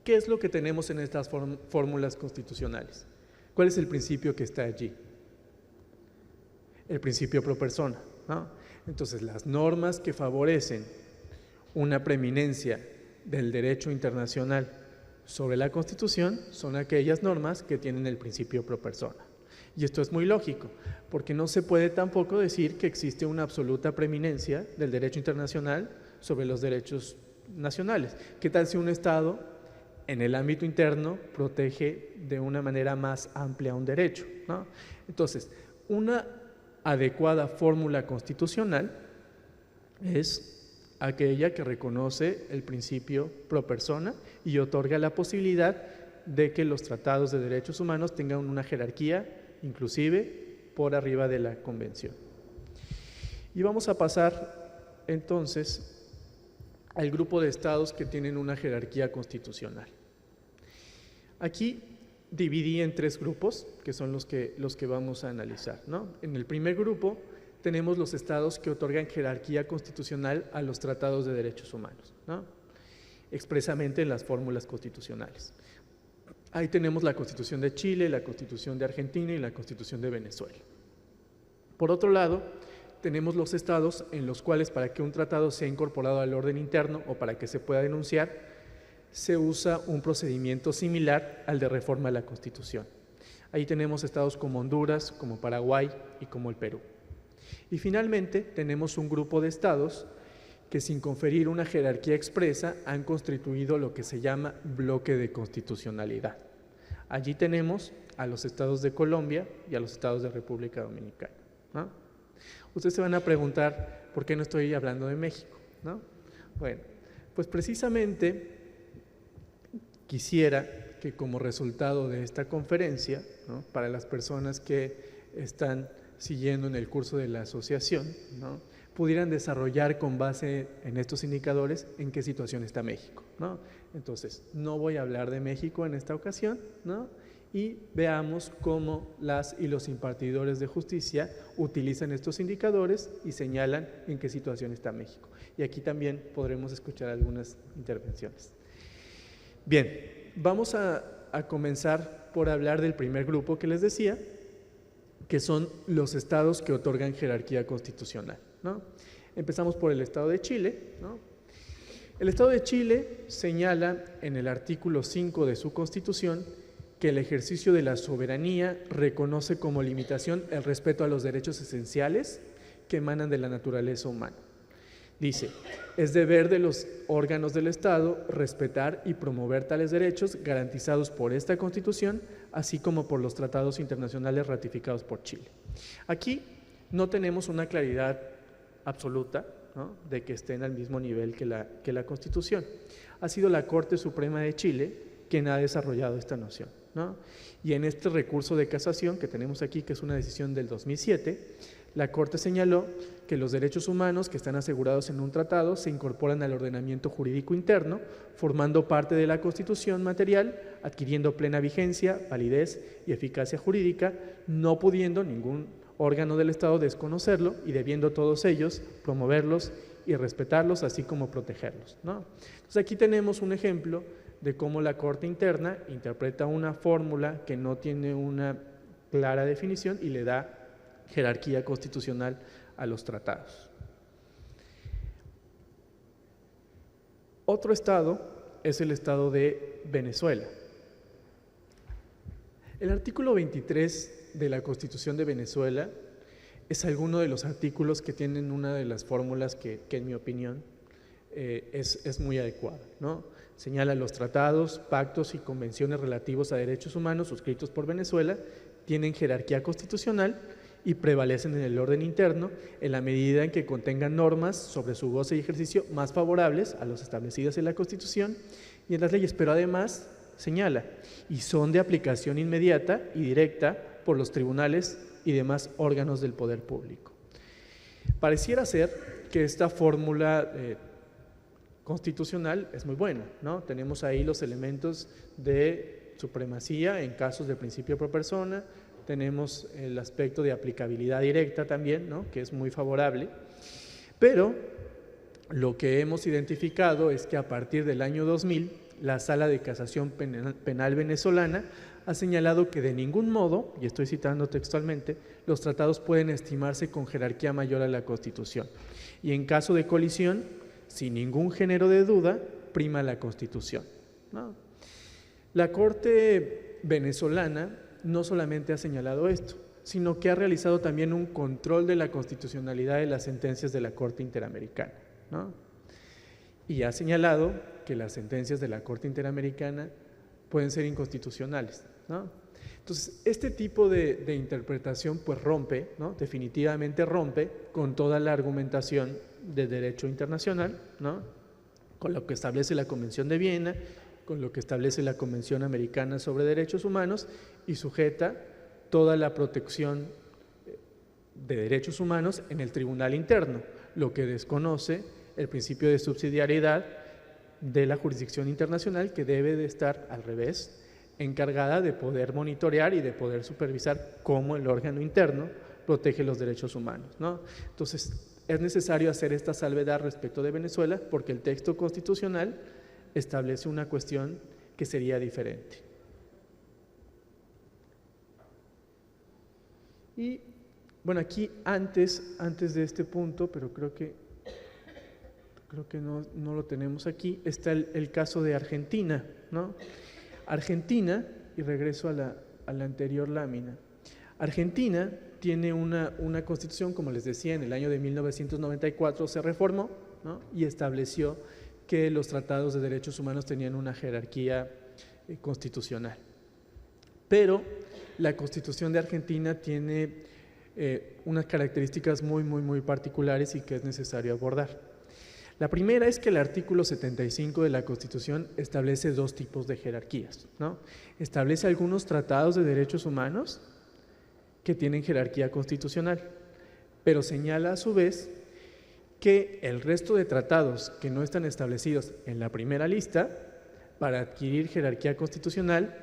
¿Qué es lo que tenemos en estas fórmulas constitucionales? ¿Cuál es el principio que está allí? El principio pro persona, ¿no? Entonces, las normas que favorecen una preeminencia del derecho internacional sobre la Constitución son aquellas normas que tienen el principio pro persona. Y esto es muy lógico, porque no se puede tampoco decir que existe una absoluta preeminencia del derecho internacional sobre los derechos nacionales. ¿Qué tal si un Estado en el ámbito interno protege de una manera más amplia un derecho, ¿no? Entonces, una adecuada fórmula constitucional es aquella que reconoce el principio pro persona y otorga la posibilidad de que los tratados de derechos humanos tengan una jerarquía, inclusive por arriba de la Convención. Y vamos a pasar entonces al grupo de estados que tienen una jerarquía constitucional. Aquí dividí en tres grupos, que son los que vamos a analizar, ¿no? En el primer grupo tenemos los estados que otorgan jerarquía constitucional a los tratados de derechos humanos, ¿no? Expresamente en las fórmulas constitucionales. Ahí tenemos la Constitución de Chile, la Constitución de Argentina y la Constitución de Venezuela. Por otro lado, tenemos los estados en los cuales para que un tratado sea incorporado al orden interno o para que se pueda denunciar, se usa un procedimiento similar al de reforma a la Constitución. Ahí tenemos estados como Honduras, como Paraguay y como el Perú. Y finalmente tenemos un grupo de estados que sin conferir una jerarquía expresa han constituido lo que se llama bloque de constitucionalidad. Allí tenemos a los estados de Colombia y a los estados de República Dominicana, ¿no? Ustedes se van a preguntar por qué no estoy hablando de México, ¿no? Bueno, pues precisamente quisiera que como resultado de esta conferencia, ¿no?, para las personas que están siguiendo en el curso de la asociación, ¿no?, pudieran desarrollar con base en estos indicadores en qué situación está México, ¿no? Entonces, no voy a hablar de México en esta ocasión, ¿no?, y veamos cómo las y los impartidores de justicia utilizan estos indicadores y señalan en qué situación está México. Y aquí también podremos escuchar algunas intervenciones. Bien, vamos a comenzar por hablar del primer grupo que les decía, que son los estados que otorgan jerarquía constitucional, ¿no? Empezamos por el estado de Chile, ¿no? El estado de Chile señala en el artículo 5 de su Constitución que el ejercicio de la soberanía reconoce como limitación el respeto a los derechos esenciales que emanan de la naturaleza humana. Dice, es deber de los órganos del Estado respetar y promover tales derechos garantizados por esta Constitución, así como por los tratados internacionales ratificados por Chile. Aquí no tenemos una claridad absoluta, ¿no?, de que estén al mismo nivel que la Constitución. Ha sido la Corte Suprema de Chile quien ha desarrollado esta noción, ¿no? Y en este recurso de casación que tenemos aquí, que es una decisión del 2007, la Corte señaló que los derechos humanos que están asegurados en un tratado se incorporan al ordenamiento jurídico interno, formando parte de la Constitución material, adquiriendo plena vigencia, validez y eficacia jurídica, no pudiendo ningún órgano del Estado desconocerlo y debiendo todos ellos promoverlos y respetarlos, así como protegerlos, ¿no? Entonces aquí tenemos un ejemplo de cómo la Corte Interna interpreta una fórmula que no tiene una clara definición y le da jerarquía constitucional a los tratados. Otro estado es el estado de Venezuela. El artículo 23 de la Constitución de Venezuela es alguno de los artículos que tienen una de las fórmulas que en mi opinión es muy adecuada, ¿no? Señala los tratados, pactos y convenciones relativos a derechos humanos suscritos por Venezuela, tienen jerarquía constitucional y prevalecen en el orden interno en la medida en que contengan normas sobre su goce y ejercicio más favorables a los establecidos en la Constitución y en las leyes, pero además señala, y son de aplicación inmediata y directa por los tribunales y demás órganos del poder público. Pareciera ser que esta fórmula constitucional es muy buena, ¿no? Tenemos ahí los elementos de supremacía en casos de principio pro persona, tenemos el aspecto de aplicabilidad directa también, ¿no?, que es muy favorable, pero lo que hemos identificado es que a partir del año 2000, la Sala de Casación Penal venezolana ha señalado que de ningún modo, y estoy citando textualmente, los tratados pueden estimarse con jerarquía mayor a la Constitución. Y en caso de colisión, sin ningún género de duda, prima la Constitución, ¿no? La Corte venezolana no solamente ha señalado esto, sino que ha realizado también un control de la constitucionalidad de las sentencias de la Corte Interamericana, ¿no? Y ha señalado que las sentencias de la Corte Interamericana pueden ser inconstitucionales, ¿no? Entonces, este tipo de interpretación pues rompe, ¿no?, definitivamente rompe con toda la argumentación de derecho internacional, ¿no?, con lo que establece la Convención de Viena, con lo que establece la Convención Americana sobre Derechos Humanos y sujeta toda la protección de derechos humanos en el tribunal interno, lo que desconoce el principio de subsidiariedad de la jurisdicción internacional, que debe de estar al revés, encargada de poder monitorear y de poder supervisar cómo el órgano interno protege los derechos humanos, ¿no? Entonces, es necesario hacer esta salvedad respecto de Venezuela porque el texto constitucional establece una cuestión que sería diferente. Y bueno, aquí antes de este punto, pero creo que no lo tenemos aquí, está el caso de Argentina, ¿no? Argentina, y regreso a la anterior lámina, Argentina tiene una constitución, como les decía, en el año de 1994 se reformó, ¿no?, y estableció que los tratados de derechos humanos tenían una jerarquía constitucional. Pero la Constitución de Argentina tiene unas características muy particulares y que es necesario abordar. La primera es que el artículo 75 de la Constitución establece dos tipos de jerarquías, ¿no? Establece algunos tratados de derechos humanos que tienen jerarquía constitucional, pero señala a su vez que el resto de tratados que no están establecidos en la primera lista, para adquirir jerarquía constitucional,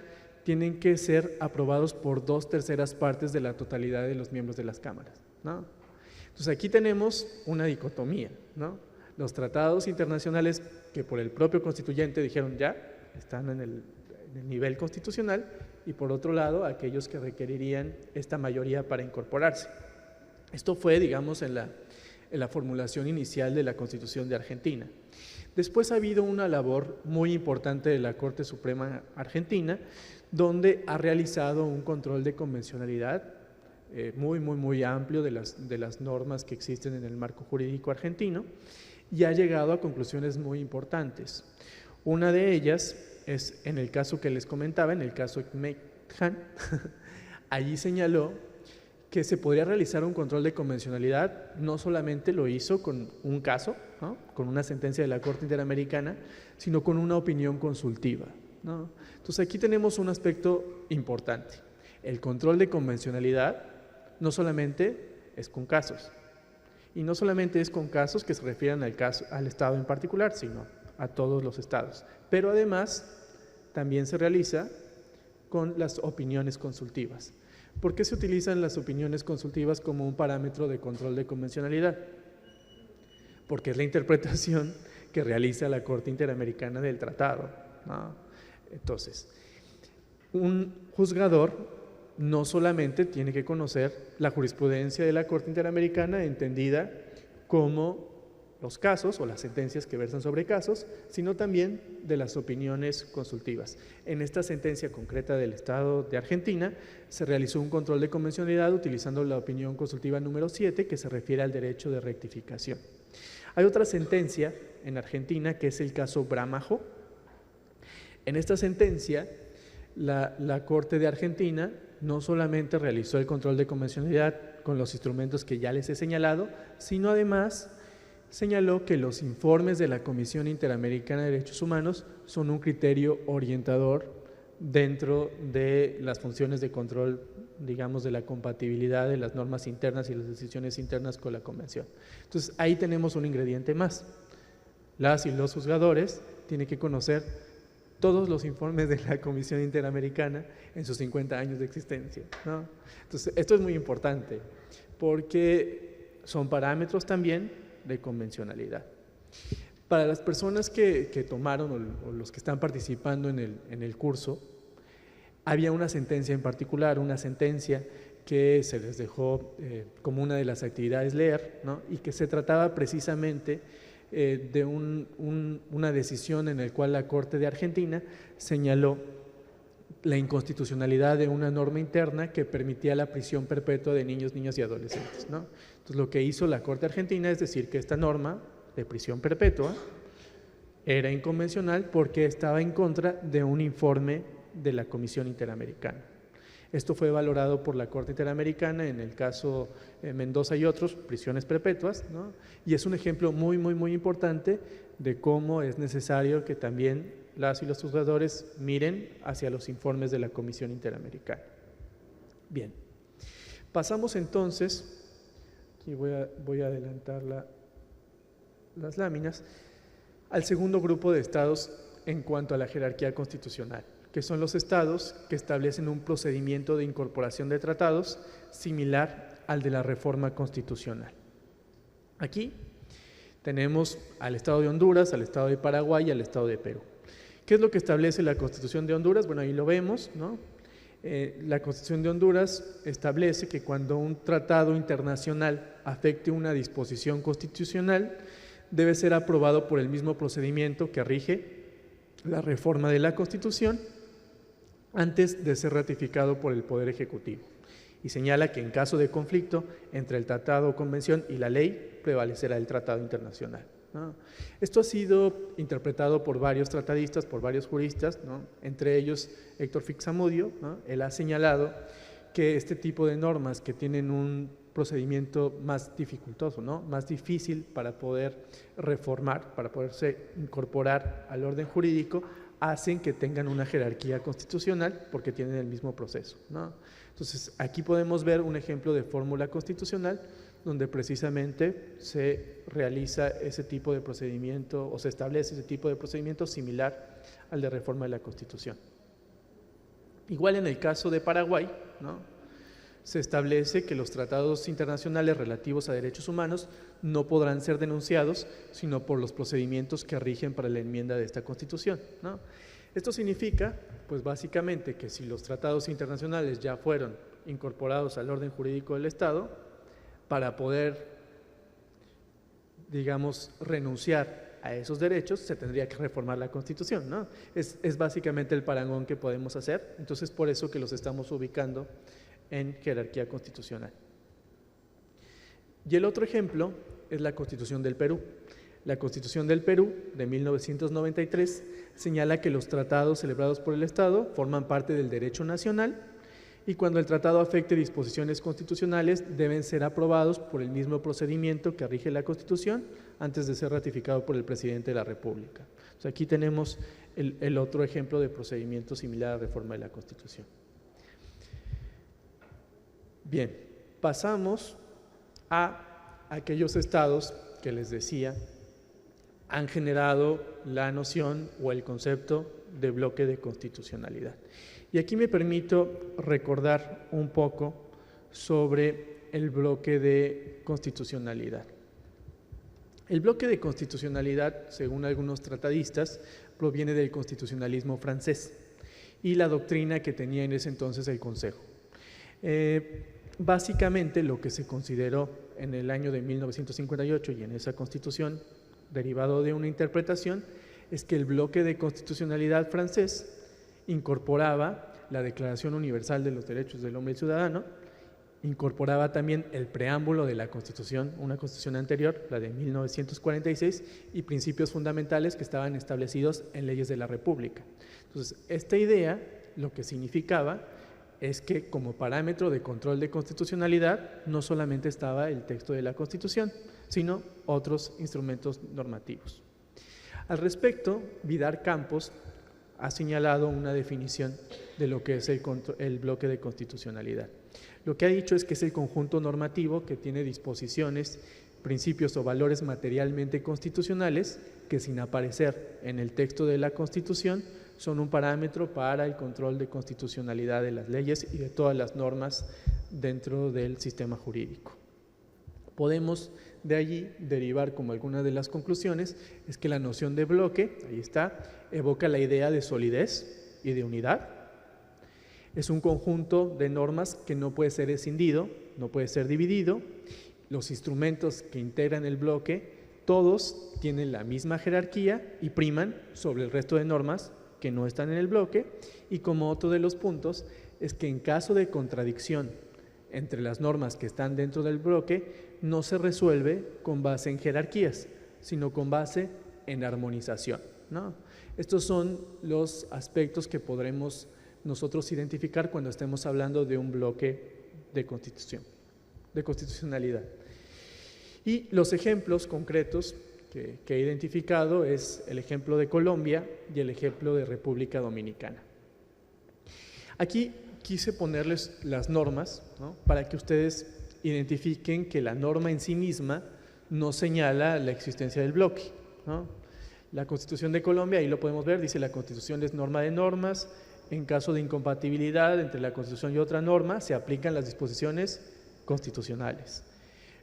tienen que ser aprobados por 2/3 partes de la totalidad de los miembros de las cámaras, ¿no? Entonces aquí tenemos una dicotomía, ¿no? Los tratados internacionales que por el propio constituyente dijeron ya, están en el nivel constitucional, y por otro lado, aquellos que requerirían esta mayoría para incorporarse. Esto fue, digamos, en en la formulación inicial de la Constitución de Argentina. Después ha habido una labor muy importante de la Corte Suprema Argentina, donde ha realizado un control de convencionalidad muy amplio de las normas que existen en el marco jurídico argentino y ha llegado a conclusiones muy importantes. Una de ellas es en el caso que les comentaba, en el caso Mekhan, allí señaló que se podría realizar un control de convencionalidad, no solamente lo hizo con un caso, ¿no?, con una sentencia de la Corte Interamericana, sino con una opinión consultiva, ¿no? Entonces aquí tenemos un aspecto importante. El control de convencionalidad no solamente es con casos, y no solamente es con casos que se refieran al Estado en particular, sino a todos los estados, pero además también se realiza con las opiniones consultivas. ¿Por qué se utilizan las opiniones consultivas como un parámetro de control de convencionalidad? Porque es la interpretación que realiza la Corte Interamericana del Tratado, ¿no? Entonces, un juzgador no solamente tiene que conocer la jurisprudencia de la Corte Interamericana entendida como los casos o las sentencias que versan sobre casos, sino también de las opiniones consultivas. En esta sentencia concreta del Estado de Argentina se realizó un control de convencionalidad utilizando la opinión consultiva número 7, que se refiere al derecho de rectificación. Hay otra sentencia en Argentina que es el caso Brámajo. En esta sentencia, la Corte de Argentina no solamente realizó el control de convencionalidad con los instrumentos que ya les he señalado, sino además señaló que los informes de la Comisión Interamericana de Derechos Humanos son un criterio orientador dentro de las funciones de control, digamos, de la compatibilidad de las normas internas y las decisiones internas con la Convención. Entonces, ahí tenemos un ingrediente más. Las y los juzgadores tienen que conocer todos los informes de la Comisión Interamericana en sus 50 años de existencia, ¿no? Entonces, esto es muy importante porque son parámetros también de convencionalidad. Para las personas que tomaron o los que están participando en el curso, había una sentencia en particular, una sentencia que se les dejó como una de las actividades leer, ¿no?, y que se trataba precisamente de una decisión en la cual la Corte de Argentina señaló la inconstitucionalidad de una norma interna que permitía la prisión perpetua de niños, niñas y adolescentes, ¿no? Entonces, lo que hizo la Corte Argentina es decir que esta norma de prisión perpetua era inconvencional porque estaba en contra de un informe de la Comisión Interamericana. Esto fue valorado por la Corte Interamericana en el caso Mendoza y otros, prisiones perpetuas, ¿no? Y es un ejemplo muy importante de cómo es necesario que también las y los juzgadores miren hacia los informes de la Comisión Interamericana. Bien, pasamos entonces, aquí voy a adelantar las láminas, al segundo grupo de estados en cuanto a la jerarquía constitucional, que son los estados que establecen un procedimiento de incorporación de tratados similar al de la reforma constitucional. Aquí tenemos al estado de Honduras, al estado de Paraguay y al estado de Perú. ¿Qué es lo que establece la Constitución de Honduras? Bueno, ahí lo vemos, ¿no? La Constitución de Honduras establece que cuando un tratado internacional afecte una disposición constitucional, debe ser aprobado por el mismo procedimiento que rige la reforma de la Constitución antes de ser ratificado por el Poder Ejecutivo. Y señala que en caso de conflicto entre el tratado o convención y la ley, prevalecerá el tratado internacional, ¿no? Esto ha sido interpretado por varios tratadistas, por varios juristas, ¿no?, entre ellos Héctor Fixamudio, ¿no? Él ha señalado que este tipo de normas que tienen un procedimiento más dificultoso, ¿no?, más difícil para poder reformar, para poderse incorporar al orden jurídico, hacen que tengan una jerarquía constitucional porque tienen el mismo proceso, ¿no? Entonces, aquí podemos ver un ejemplo de fórmula constitucional donde precisamente se realiza ese tipo de procedimiento o se establece ese tipo de procedimiento similar al de reforma de la Constitución. Igual en el caso de Paraguay, ¿no?, se establece que los tratados internacionales relativos a derechos humanos no podrán ser denunciados sino por los procedimientos que rigen para la enmienda de esta Constitución, ¿no? Esto significa, pues básicamente, que si los tratados internacionales ya fueron incorporados al orden jurídico del Estado, para poder digamos, renunciar a esos derechos, se tendría que reformar la Constitución, ¿no? Es básicamente el parangón que podemos hacer, entonces por eso que los estamos ubicando en jerarquía constitucional. Y el otro ejemplo es la Constitución del Perú. La Constitución del Perú de 1993 señala que los tratados celebrados por el Estado forman parte del derecho nacional y cuando el tratado afecte disposiciones constitucionales deben ser aprobados por el mismo procedimiento que rige la Constitución antes de ser ratificado por el presidente de la República. O sea, aquí tenemos el otro ejemplo de procedimiento similar a reforma de la Constitución. Bien, pasamos a aquellos estados que les decía han generado la noción o el concepto de bloque de constitucionalidad. Y aquí me permito recordar un poco sobre el bloque de constitucionalidad. El bloque de constitucionalidad, según algunos tratadistas, proviene del constitucionalismo francés y la doctrina que tenía en ese entonces el Consejo. Básicamente lo que se consideró en el año de 1958 y en esa constitución, derivado de una interpretación, es que el bloque de constitucionalidad francés incorporaba la Declaración Universal de los Derechos del Hombre y Ciudadano, incorporaba también el preámbulo de la Constitución, una Constitución anterior, la de 1946, y principios fundamentales que estaban establecidos en leyes de la República. Entonces, esta idea lo que significaba es que como parámetro de control de constitucionalidad no solamente estaba el texto de la Constitución, sino otros instrumentos normativos. Al respecto, Vidar Campos ha señalado una definición de lo que es el bloque de constitucionalidad. Lo que ha dicho es que es el conjunto normativo que tiene disposiciones, principios o valores materialmente constitucionales que sin aparecer en el texto de la Constitución son un parámetro para el control de constitucionalidad de las leyes y de todas las normas dentro del sistema jurídico. Podemos de allí derivar como alguna de las conclusiones es que la noción de bloque, ahí está, evoca la idea de solidez y de unidad. Es un conjunto de normas que no puede ser escindido, no puede ser dividido. Los instrumentos que integran el bloque, todos tienen la misma jerarquía y priman sobre el resto de normas que no están en el bloque. Y como otro de los puntos es que en caso de contradicción entre las normas que están dentro del bloque, no se resuelve con base en jerarquías, sino con base en armonización, ¿no? Estos son los aspectos que podremos nosotros identificar cuando estemos hablando de un bloque de constitución, de constitucionalidad. Y los ejemplos concretos que he identificado es el ejemplo de Colombia y el ejemplo de República Dominicana. Aquí quise ponerles las normas, ¿no?, para que ustedes identifiquen que la norma en sí misma no señala la existencia del bloque, ¿no? La Constitución de Colombia, ahí lo podemos ver, dice la Constitución es norma de normas, en caso de incompatibilidad entre la Constitución y otra norma se aplican las disposiciones constitucionales.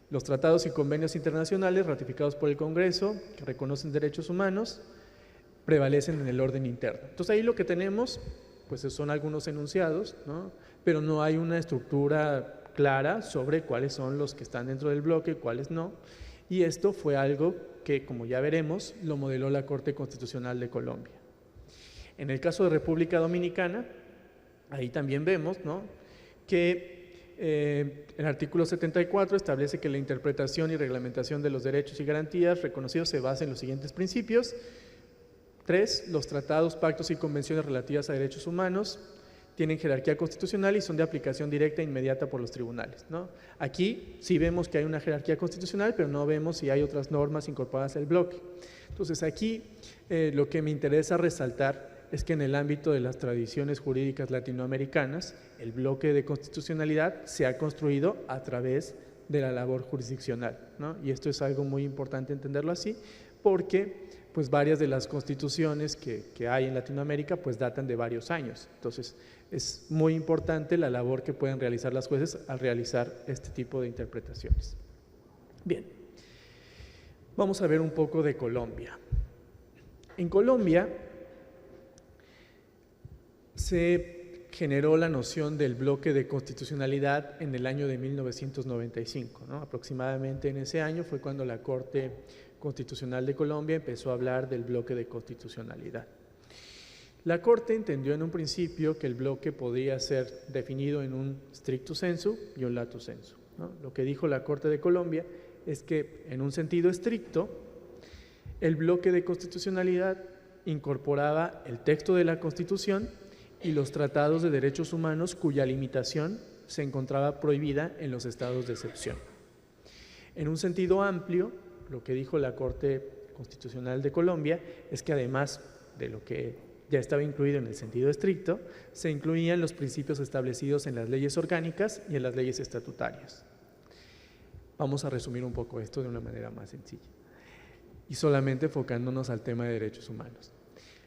Los tratados y convenios internacionales ratificados por el Congreso que reconocen derechos humanos prevalecen en el orden interno. Entonces ahí lo que tenemos pues son algunos enunciados, ¿no?, pero no hay una estructura clara sobre cuáles son los que están dentro del bloque, cuáles no, y esto fue algo que, como ya veremos, lo modeló la Corte Constitucional de Colombia. En el caso de República Dominicana, ahí también vemos, ¿no?, que el artículo 74 establece que la interpretación y reglamentación de los derechos y garantías reconocidos se basa en los siguientes principios. 3. Los tratados, pactos y convenciones relativas a derechos humanos tienen jerarquía constitucional y son de aplicación directa e inmediata por los tribunales, ¿no? Aquí sí vemos que hay una jerarquía constitucional, pero no vemos si hay otras normas incorporadas al bloque. Entonces aquí lo que me interesa resaltar es que en el ámbito de las tradiciones jurídicas latinoamericanas, el bloque de constitucionalidad se ha construido a través de la labor jurisdiccional, ¿no? Y esto es algo muy importante entenderlo así, porque pues varias de las constituciones que hay en Latinoamérica pues datan de varios años. Entonces es muy importante la labor que pueden realizar las jueces al realizar este tipo de interpretaciones. Bien, vamos a ver un poco de Colombia. En Colombia se generó la noción del bloque de constitucionalidad en el año de 1995, ¿no? Aproximadamente en ese año fue cuando la Corte Constitucional de Colombia empezó a hablar del bloque de constitucionalidad. La Corte entendió en un principio que el bloque podía ser definido en un stricto sensu y un lato sensu, ¿no? Lo que dijo la Corte de Colombia es que en un sentido estricto el bloque de constitucionalidad incorporaba el texto de la Constitución y los tratados de derechos humanos cuya limitación se encontraba prohibida en los estados de excepción. En un sentido amplio, lo que dijo la Corte Constitucional de Colombia es que además de lo que ya estaba incluido en el sentido estricto, se incluían los principios establecidos en las leyes orgánicas y en las leyes estatutarias. Vamos a resumir un poco esto de una manera más sencilla y solamente enfocándonos al tema de derechos humanos.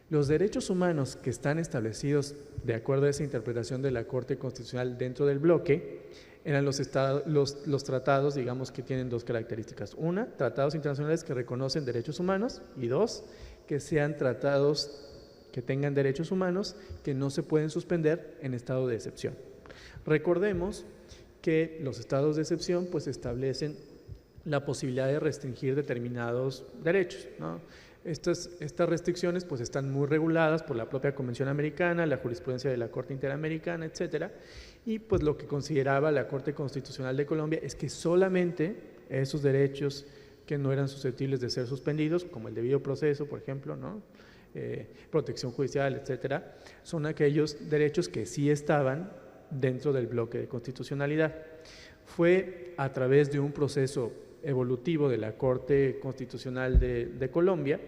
Los derechos humanos que están establecidos de acuerdo a esa interpretación de la Corte Constitucional dentro del bloque eran los tratados, digamos, que tienen dos características. Una, tratados internacionales que reconocen derechos humanos, y dos, que sean tratados que tengan derechos humanos que no se pueden suspender en estado de excepción. Recordemos que los estados de excepción pues establecen la posibilidad de restringir determinados derechos, ¿no? Estas restricciones pues están muy reguladas por la propia Convención Americana, la jurisprudencia de la Corte Interamericana, etcétera, y pues lo que consideraba la Corte Constitucional de Colombia es que solamente esos derechos que no eran susceptibles de ser suspendidos, como el debido proceso, por ejemplo, ¿no? Protección judicial, etcétera, son aquellos derechos que sí estaban dentro del bloque de constitucionalidad. Fue a través de un proceso evolutivo de la Corte Constitucional de Colombia,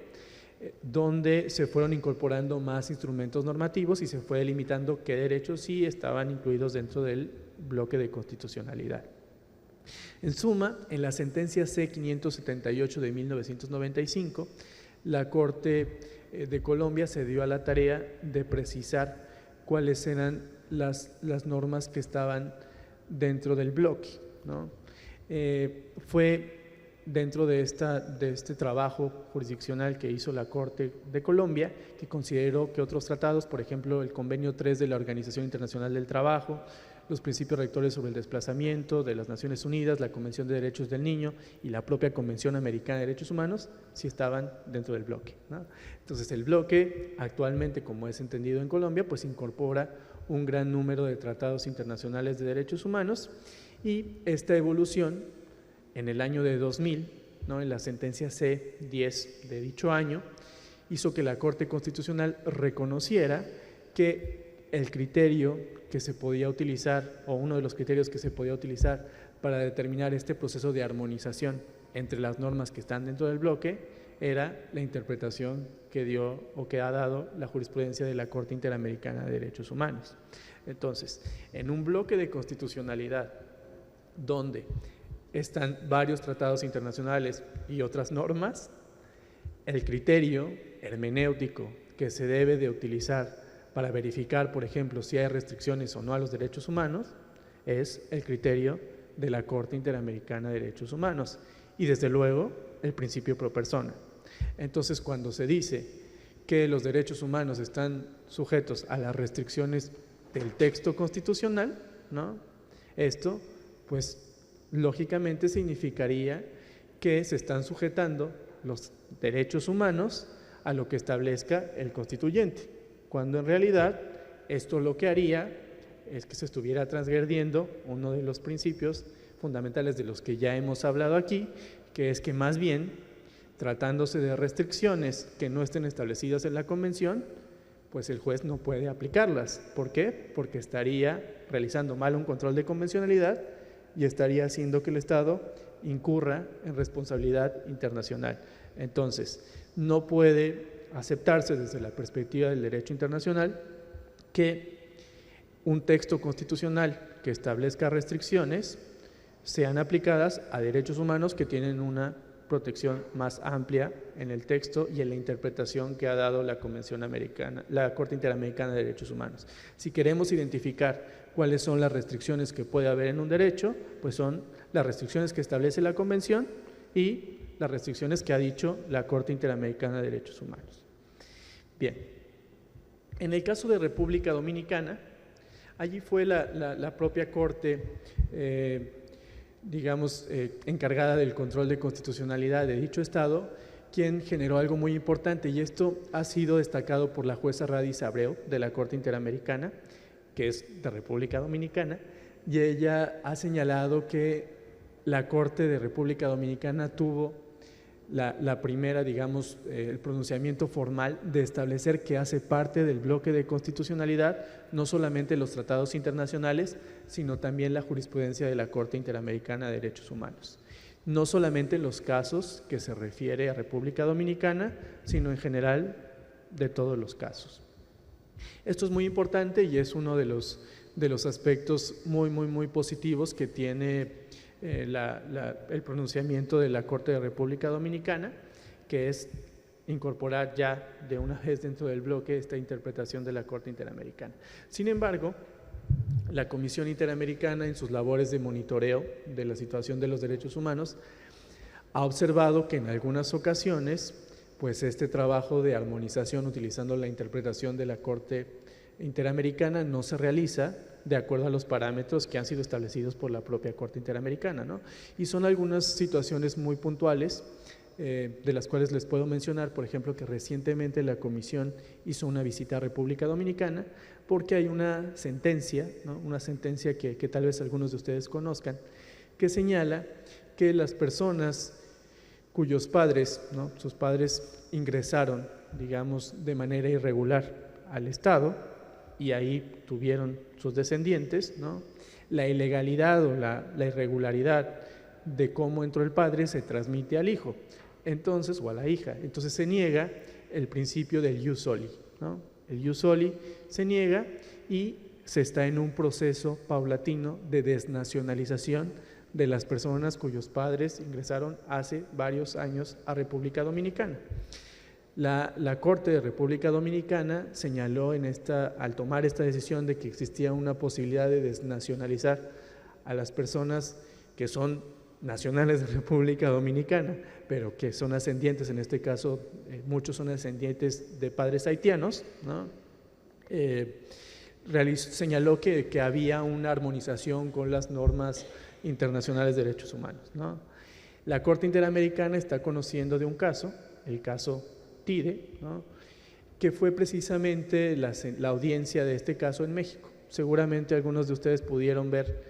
donde se fueron incorporando más instrumentos normativos y se fue delimitando qué derechos sí estaban incluidos dentro del bloque de constitucionalidad. En suma, en la sentencia C-578 de 1995, la Corte de Colombia se dio a la tarea de precisar cuáles eran las normas que estaban dentro del bloque, ¿no? Fue dentro de este trabajo jurisdiccional que hizo la Corte de Colombia que consideró que otros tratados, por ejemplo el Convenio 3 de la Organización Internacional del Trabajo, los principios rectores sobre el desplazamiento de las Naciones Unidas, la Convención de Derechos del Niño y la propia Convención Americana de Derechos Humanos, sí estaban dentro del bloque, ¿no? Entonces el bloque actualmente, como es entendido en Colombia, pues incorpora un gran número de tratados internacionales de derechos humanos y esta evolución en el año de 2000, ¿no? En la sentencia C-10 de dicho año, hizo que la Corte Constitucional reconociera que el criterio que se podía utilizar, o uno de los criterios que se podía utilizar para determinar este proceso de armonización entre las normas que están dentro del bloque, era la interpretación que dio o que ha dado la jurisprudencia de la Corte Interamericana de Derechos Humanos. Entonces, en un bloque de constitucionalidad donde están varios tratados internacionales y otras normas, el criterio hermenéutico que se debe de utilizar para verificar, por ejemplo, si hay restricciones o no a los derechos humanos, es el criterio de la Corte Interamericana de Derechos Humanos y, desde luego, el principio pro persona. Entonces, cuando se dice que los derechos humanos están sujetos a las restricciones del texto constitucional, ¿no? Esto, pues, lógicamente significaría que se están sujetando los derechos humanos a lo que establezca el constituyente, cuando en realidad esto lo que haría es que se estuviera transgrediendo uno de los principios fundamentales de los que ya hemos hablado aquí, que es que más bien, tratándose de restricciones que no estén establecidas en la Convención, pues el juez no puede aplicarlas. ¿Por qué? Porque estaría realizando mal un control de convencionalidad y estaría haciendo que el Estado incurra en responsabilidad internacional. Entonces, no puede aceptarse desde la perspectiva del derecho internacional que un texto constitucional que establezca restricciones sean aplicadas a derechos humanos que tienen una protección más amplia en el texto y en la interpretación que ha dado la Convención Americana, la Corte Interamericana de Derechos Humanos. Si queremos identificar cuáles son las restricciones que puede haber en un derecho, pues son las restricciones que establece la Convención y las restricciones que ha dicho la Corte Interamericana de Derechos Humanos. Bien, en el caso de República Dominicana, Allí fue la propia Corte, encargada del control de constitucionalidad de dicho Estado, quien generó algo muy importante, y esto ha sido destacado por la jueza Radis Abreu de la Corte Interamericana, que es de República Dominicana, y ella ha señalado que la Corte de República Dominicana tuvo la primera, el pronunciamiento formal de establecer que hace parte del bloque de constitucionalidad no solamente los tratados internacionales, sino también la jurisprudencia de la Corte Interamericana de Derechos Humanos. No solamente en los casos que se refiere a República Dominicana, sino en general de todos los casos. Esto es muy importante y es uno de los aspectos muy positivos que tiene el pronunciamiento de la Corte de República Dominicana, que es incorporar ya de una vez dentro del bloque esta interpretación de la Corte Interamericana. Sin embargo, la Comisión Interamericana, en sus labores de monitoreo de la situación de los derechos humanos, ha observado que en algunas ocasiones, pues este trabajo de armonización utilizando la interpretación de la Corte Interamericana no se realiza de acuerdo a los parámetros que han sido establecidos por la propia Corte Interamericana, ¿no? Y son algunas situaciones muy puntuales, de las cuales les puedo mencionar, por ejemplo, que recientemente la Comisión hizo una visita a República Dominicana porque hay una sentencia, ¿no? Una sentencia que tal vez algunos de ustedes conozcan, que señala que las personas cuyos padres, ¿no? Sus padres ingresaron, de manera irregular al Estado y ahí tuvieron sus descendientes, ¿no? La ilegalidad o la irregularidad de cómo entró el padre se transmite al hijo, entonces, o a la hija. Entonces se niega el principio del ius soli, ¿no? El ius soli se niega y se está en un proceso paulatino de desnacionalización de las personas cuyos padres ingresaron hace varios años a República Dominicana. La Corte de República Dominicana señaló al tomar esta decisión de que existía una posibilidad de desnacionalizar a las personas que son nacionales de República Dominicana, pero que son ascendientes, en este caso muchos son ascendientes de padres haitianos, ¿no? Señaló que había una armonización con las normas internacionales de derechos humanos, ¿no? La Corte Interamericana está conociendo de un caso, el caso TIDE, ¿no? Que fue precisamente la audiencia de este caso en México. Seguramente algunos de ustedes pudieron ver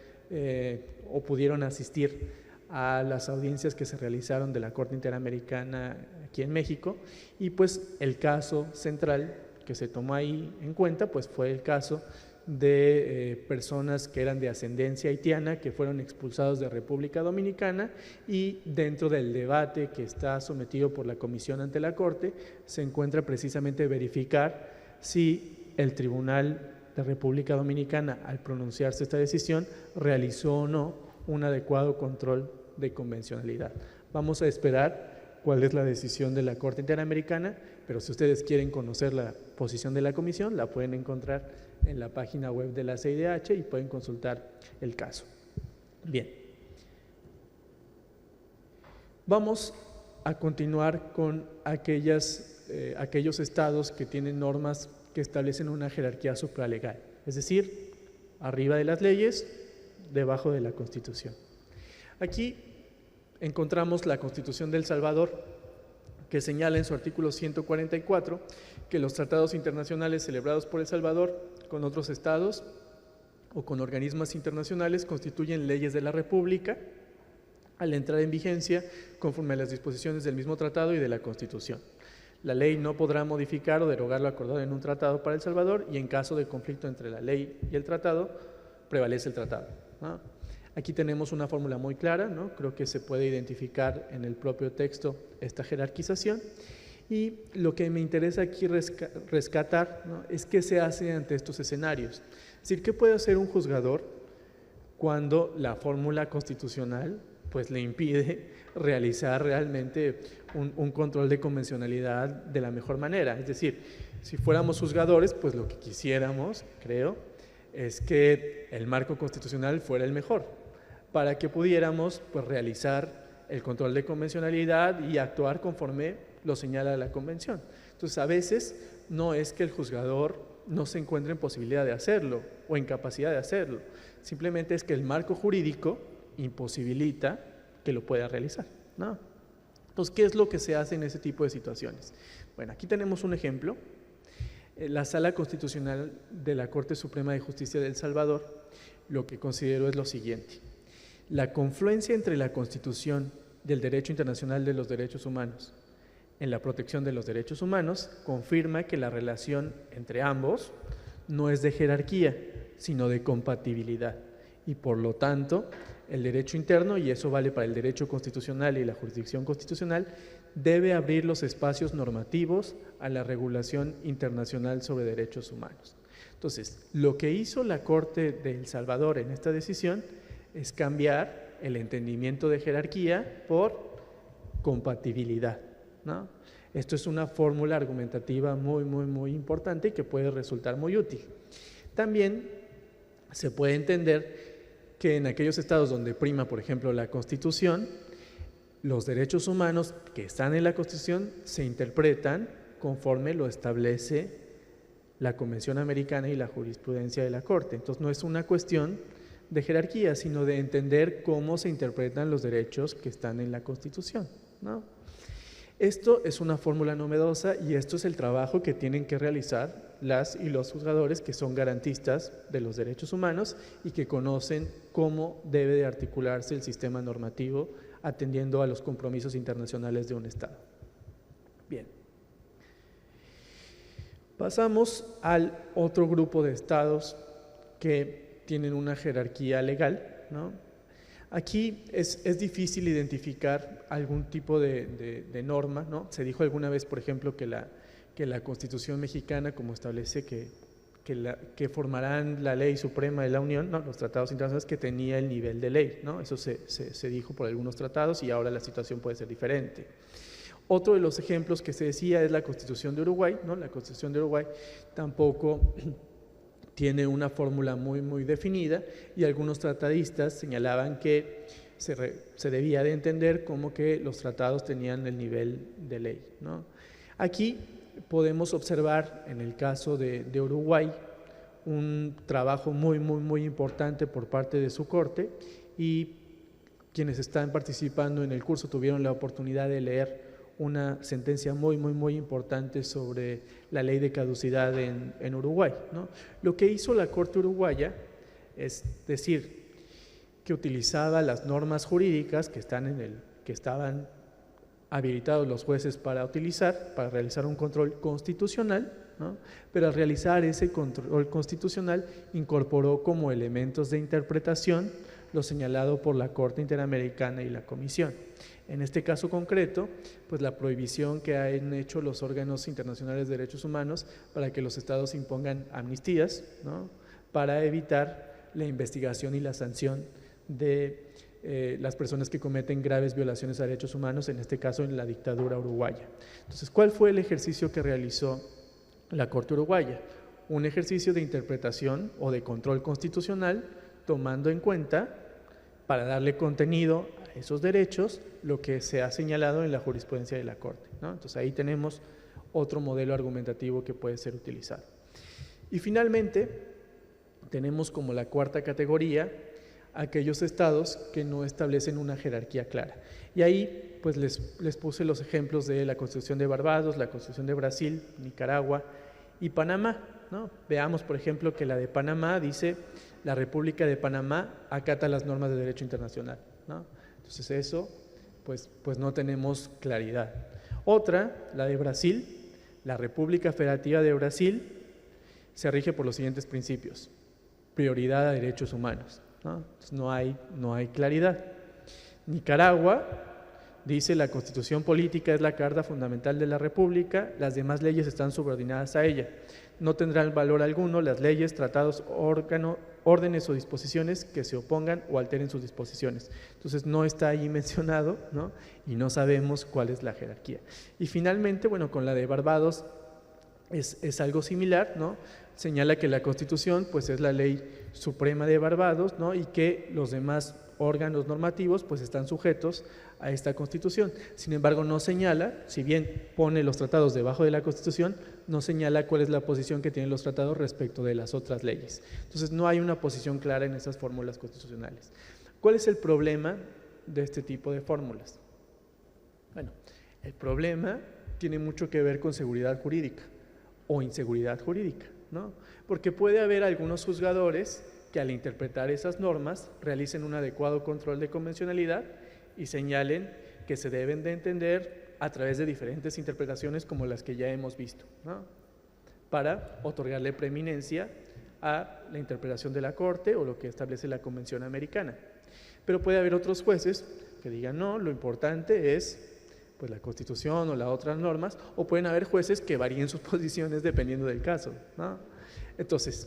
o pudieron asistir a las audiencias que se realizaron de la Corte Interamericana aquí en México, y pues el caso central que se tomó ahí en cuenta pues fue el caso de personas que eran de ascendencia haitiana que fueron expulsados de República Dominicana, y dentro del debate que está sometido por la Comisión ante la Corte se encuentra precisamente verificar si el Tribunal de República Dominicana, al pronunciarse esta decisión, realizó o no un adecuado control de convencionalidad. Vamos a esperar cuál es la decisión de la Corte Interamericana, pero si ustedes quieren conocer la posición de la Comisión, la pueden encontrar en la página web de la CIDH y pueden consultar el caso. Bien. Vamos a continuar con aquellos estados que tienen normas que establecen una jerarquía supralegal, es decir, arriba de las leyes, debajo de la Constitución. Aquí encontramos la Constitución de El Salvador, que señala en su artículo 144 que los tratados internacionales celebrados por El Salvador con otros estados o con organismos internacionales constituyen leyes de la República al entrar en vigencia conforme a las disposiciones del mismo tratado y de la Constitución. La ley no podrá modificar o derogar lo acordado en un tratado para El Salvador, y en caso de conflicto entre la ley y el tratado, prevalece el tratado, ¿no? Aquí tenemos una fórmula muy clara, ¿no? Creo que se puede identificar en el propio texto esta jerarquización, y lo que me interesa aquí rescatar, ¿no? Es qué se hace ante estos escenarios. Es decir, ¿qué puede hacer un juzgador cuando la fórmula constitucional pues le impide realizar realmente un control de convencionalidad de la mejor manera? Es decir, si fuéramos juzgadores, pues lo que quisiéramos, creo, es que el marco constitucional fuera el mejor, para que pudiéramos pues realizar el control de convencionalidad y actuar conforme lo señala la Convención. Entonces, a veces no es que el juzgador no se encuentra en posibilidad de hacerlo o en capacidad de hacerlo. Simplemente es que el marco jurídico imposibilita que lo pueda realizar, ¿no? Entonces, ¿qué es lo que se hace en ese tipo de situaciones? Bueno, aquí tenemos un ejemplo. La Sala Constitucional de la Corte Suprema de Justicia de El Salvador lo que consideró es lo siguiente: la confluencia entre la Constitución del derecho internacional de los derechos humanos en la protección de los derechos humanos confirma que la relación entre ambos no es de jerarquía, sino de compatibilidad, y por lo tanto el derecho interno, y eso vale para el derecho constitucional y la jurisdicción constitucional, debe abrir los espacios normativos a la regulación internacional sobre derechos humanos. Entonces, lo que hizo la Corte de El Salvador en esta decisión es cambiar el entendimiento de jerarquía por compatibilidad, ¿no? Esto es una fórmula argumentativa muy importante y que puede resultar muy útil. También se puede entender que en aquellos estados donde prima, por ejemplo, la Constitución, los derechos humanos que están en la Constitución se interpretan conforme lo establece la Convención Americana y la jurisprudencia de la Corte. Entonces, no es una cuestión de jerarquía, sino de entender cómo se interpretan los derechos que están en la Constitución, ¿no? Esto es una fórmula novedosa y esto es el trabajo que tienen que realizar las y los juzgadores que son garantistas de los derechos humanos y que conocen cómo debe de articularse el sistema normativo atendiendo a los compromisos internacionales de un Estado. Bien. Pasamos al otro grupo de estados que tienen una jerarquía legal, ¿no? Aquí es difícil identificar algún tipo de norma, ¿no? Se dijo alguna vez, por ejemplo, que la Constitución mexicana, como establece que formarán la ley suprema de la Unión, ¿no? Los tratados internacionales, que tenía el nivel de ley, ¿no? Eso se dijo por algunos tratados y ahora la situación puede ser diferente. Otro de los ejemplos que se decía es la Constitución de Uruguay, ¿no? La Constitución de Uruguay tampoco tiene una fórmula muy definida y algunos tratadistas señalaban que se debía de entender como que los tratados tenían el nivel de ley, ¿no? Aquí podemos observar en el caso de Uruguay un trabajo muy importante por parte de su corte, y quienes están participando en el curso tuvieron la oportunidad de leer una sentencia muy importante sobre la ley de caducidad en Uruguay, ¿no? Lo que hizo la Corte uruguaya es decir que utilizaba las normas jurídicas que estaban habilitados los jueces para utilizar, para realizar un control constitucional, ¿no? Pero al realizar ese control constitucional incorporó como elementos de interpretación lo señalado por la Corte Interamericana y la Comisión. En este caso concreto, pues la prohibición que han hecho los órganos internacionales de derechos humanos para que los estados impongan amnistías, ¿no? Para evitar la investigación y la sanción de las personas que cometen graves violaciones a derechos humanos, en este caso en la dictadura uruguaya. Entonces, ¿cuál fue el ejercicio que realizó la Corte uruguaya? Un ejercicio de interpretación o de control constitucional, tomando en cuenta, para darle contenido a esos derechos, lo que se ha señalado en la jurisprudencia de la Corte, ¿no? Entonces ahí tenemos otro modelo argumentativo que puede ser utilizado. Y finalmente, tenemos como la cuarta categoría aquellos estados que no establecen una jerarquía clara. Y ahí pues les puse los ejemplos de la Constitución de Barbados, la Constitución de Brasil, Nicaragua y Panamá, ¿no? Veamos, por ejemplo, que la de Panamá dice: la República de Panamá acata las normas de derecho internacional, ¿no? Entonces eso, pues no tenemos claridad. Otra, la de Brasil, la República Federativa de Brasil se rige por los siguientes principios: prioridad a derechos humanos, ¿no? Entonces no hay claridad. Nicaragua dice: la Constitución política es la carta fundamental de la República, las demás leyes están subordinadas a ella. No tendrán valor alguno las leyes, tratados, órdenes o disposiciones que se opongan o alteren sus disposiciones. Entonces no está ahí mencionado, ¿no? Y no sabemos cuál es la jerarquía. Y finalmente, bueno, con la de Barbados es algo similar, ¿no? Señala que la Constitución pues es la ley suprema de Barbados, ¿no? Y que los demás órganos normativos pues están sujetos a esta Constitución. Sin embargo, no señala, si bien pone los tratados debajo de la Constitución, no señala cuál es la posición que tienen los tratados respecto de las otras leyes. Entonces, no hay una posición clara en esas fórmulas constitucionales. ¿Cuál es el problema de este tipo de fórmulas? Bueno, el problema tiene mucho que ver con seguridad jurídica o inseguridad jurídica, ¿no? Porque puede haber algunos juzgadores que al interpretar esas normas realicen un adecuado control de convencionalidad y señalen que se deben de entender a través de diferentes interpretaciones como las que ya hemos visto, ¿no? Para otorgarle preeminencia a la interpretación de la Corte o lo que establece la Convención Americana. Pero puede haber otros jueces que digan no, lo importante es pues la Constitución o las otras normas, o pueden haber jueces que varíen sus posiciones dependiendo del caso, ¿no? Entonces,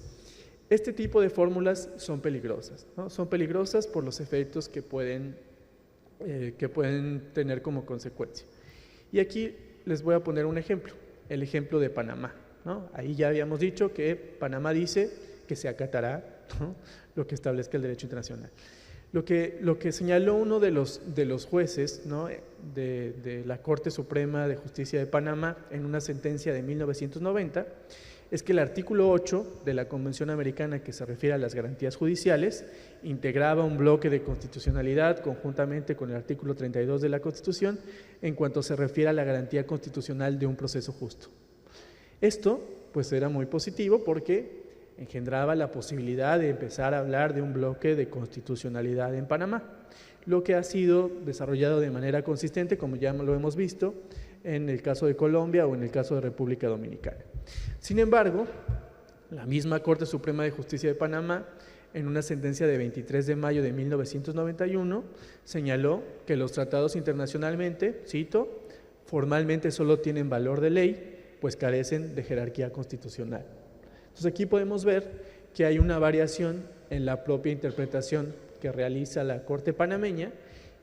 este tipo de fórmulas son peligrosas, ¿no? Son peligrosas por los efectos que pueden tener como consecuencia. Y aquí les voy a poner un ejemplo, el ejemplo de Panamá, ¿no? Ahí ya habíamos dicho que Panamá dice que se acatará, ¿no?, lo que establezca el derecho internacional. Lo que señaló uno de los jueces, ¿no?, de la Corte Suprema de Justicia de Panamá en una sentencia de 1990 es que el artículo 8 de la Convención Americana, que se refiere a las garantías judiciales, integraba un bloque de constitucionalidad conjuntamente con el artículo 32 de la Constitución en cuanto se refiere a la garantía constitucional de un proceso justo. Esto pues era muy positivo porque engendraba la posibilidad de empezar a hablar de un bloque de constitucionalidad en Panamá, lo que ha sido desarrollado de manera consistente, como ya lo hemos visto, en el caso de Colombia o en el caso de República Dominicana. Sin embargo, la misma Corte Suprema de Justicia de Panamá, en una sentencia de 23 de mayo de 1991, señaló que los tratados internacionalmente, cito, formalmente solo tienen valor de ley, pues carecen de jerarquía constitucional. Entonces aquí podemos ver que hay una variación en la propia interpretación que realiza la Corte panameña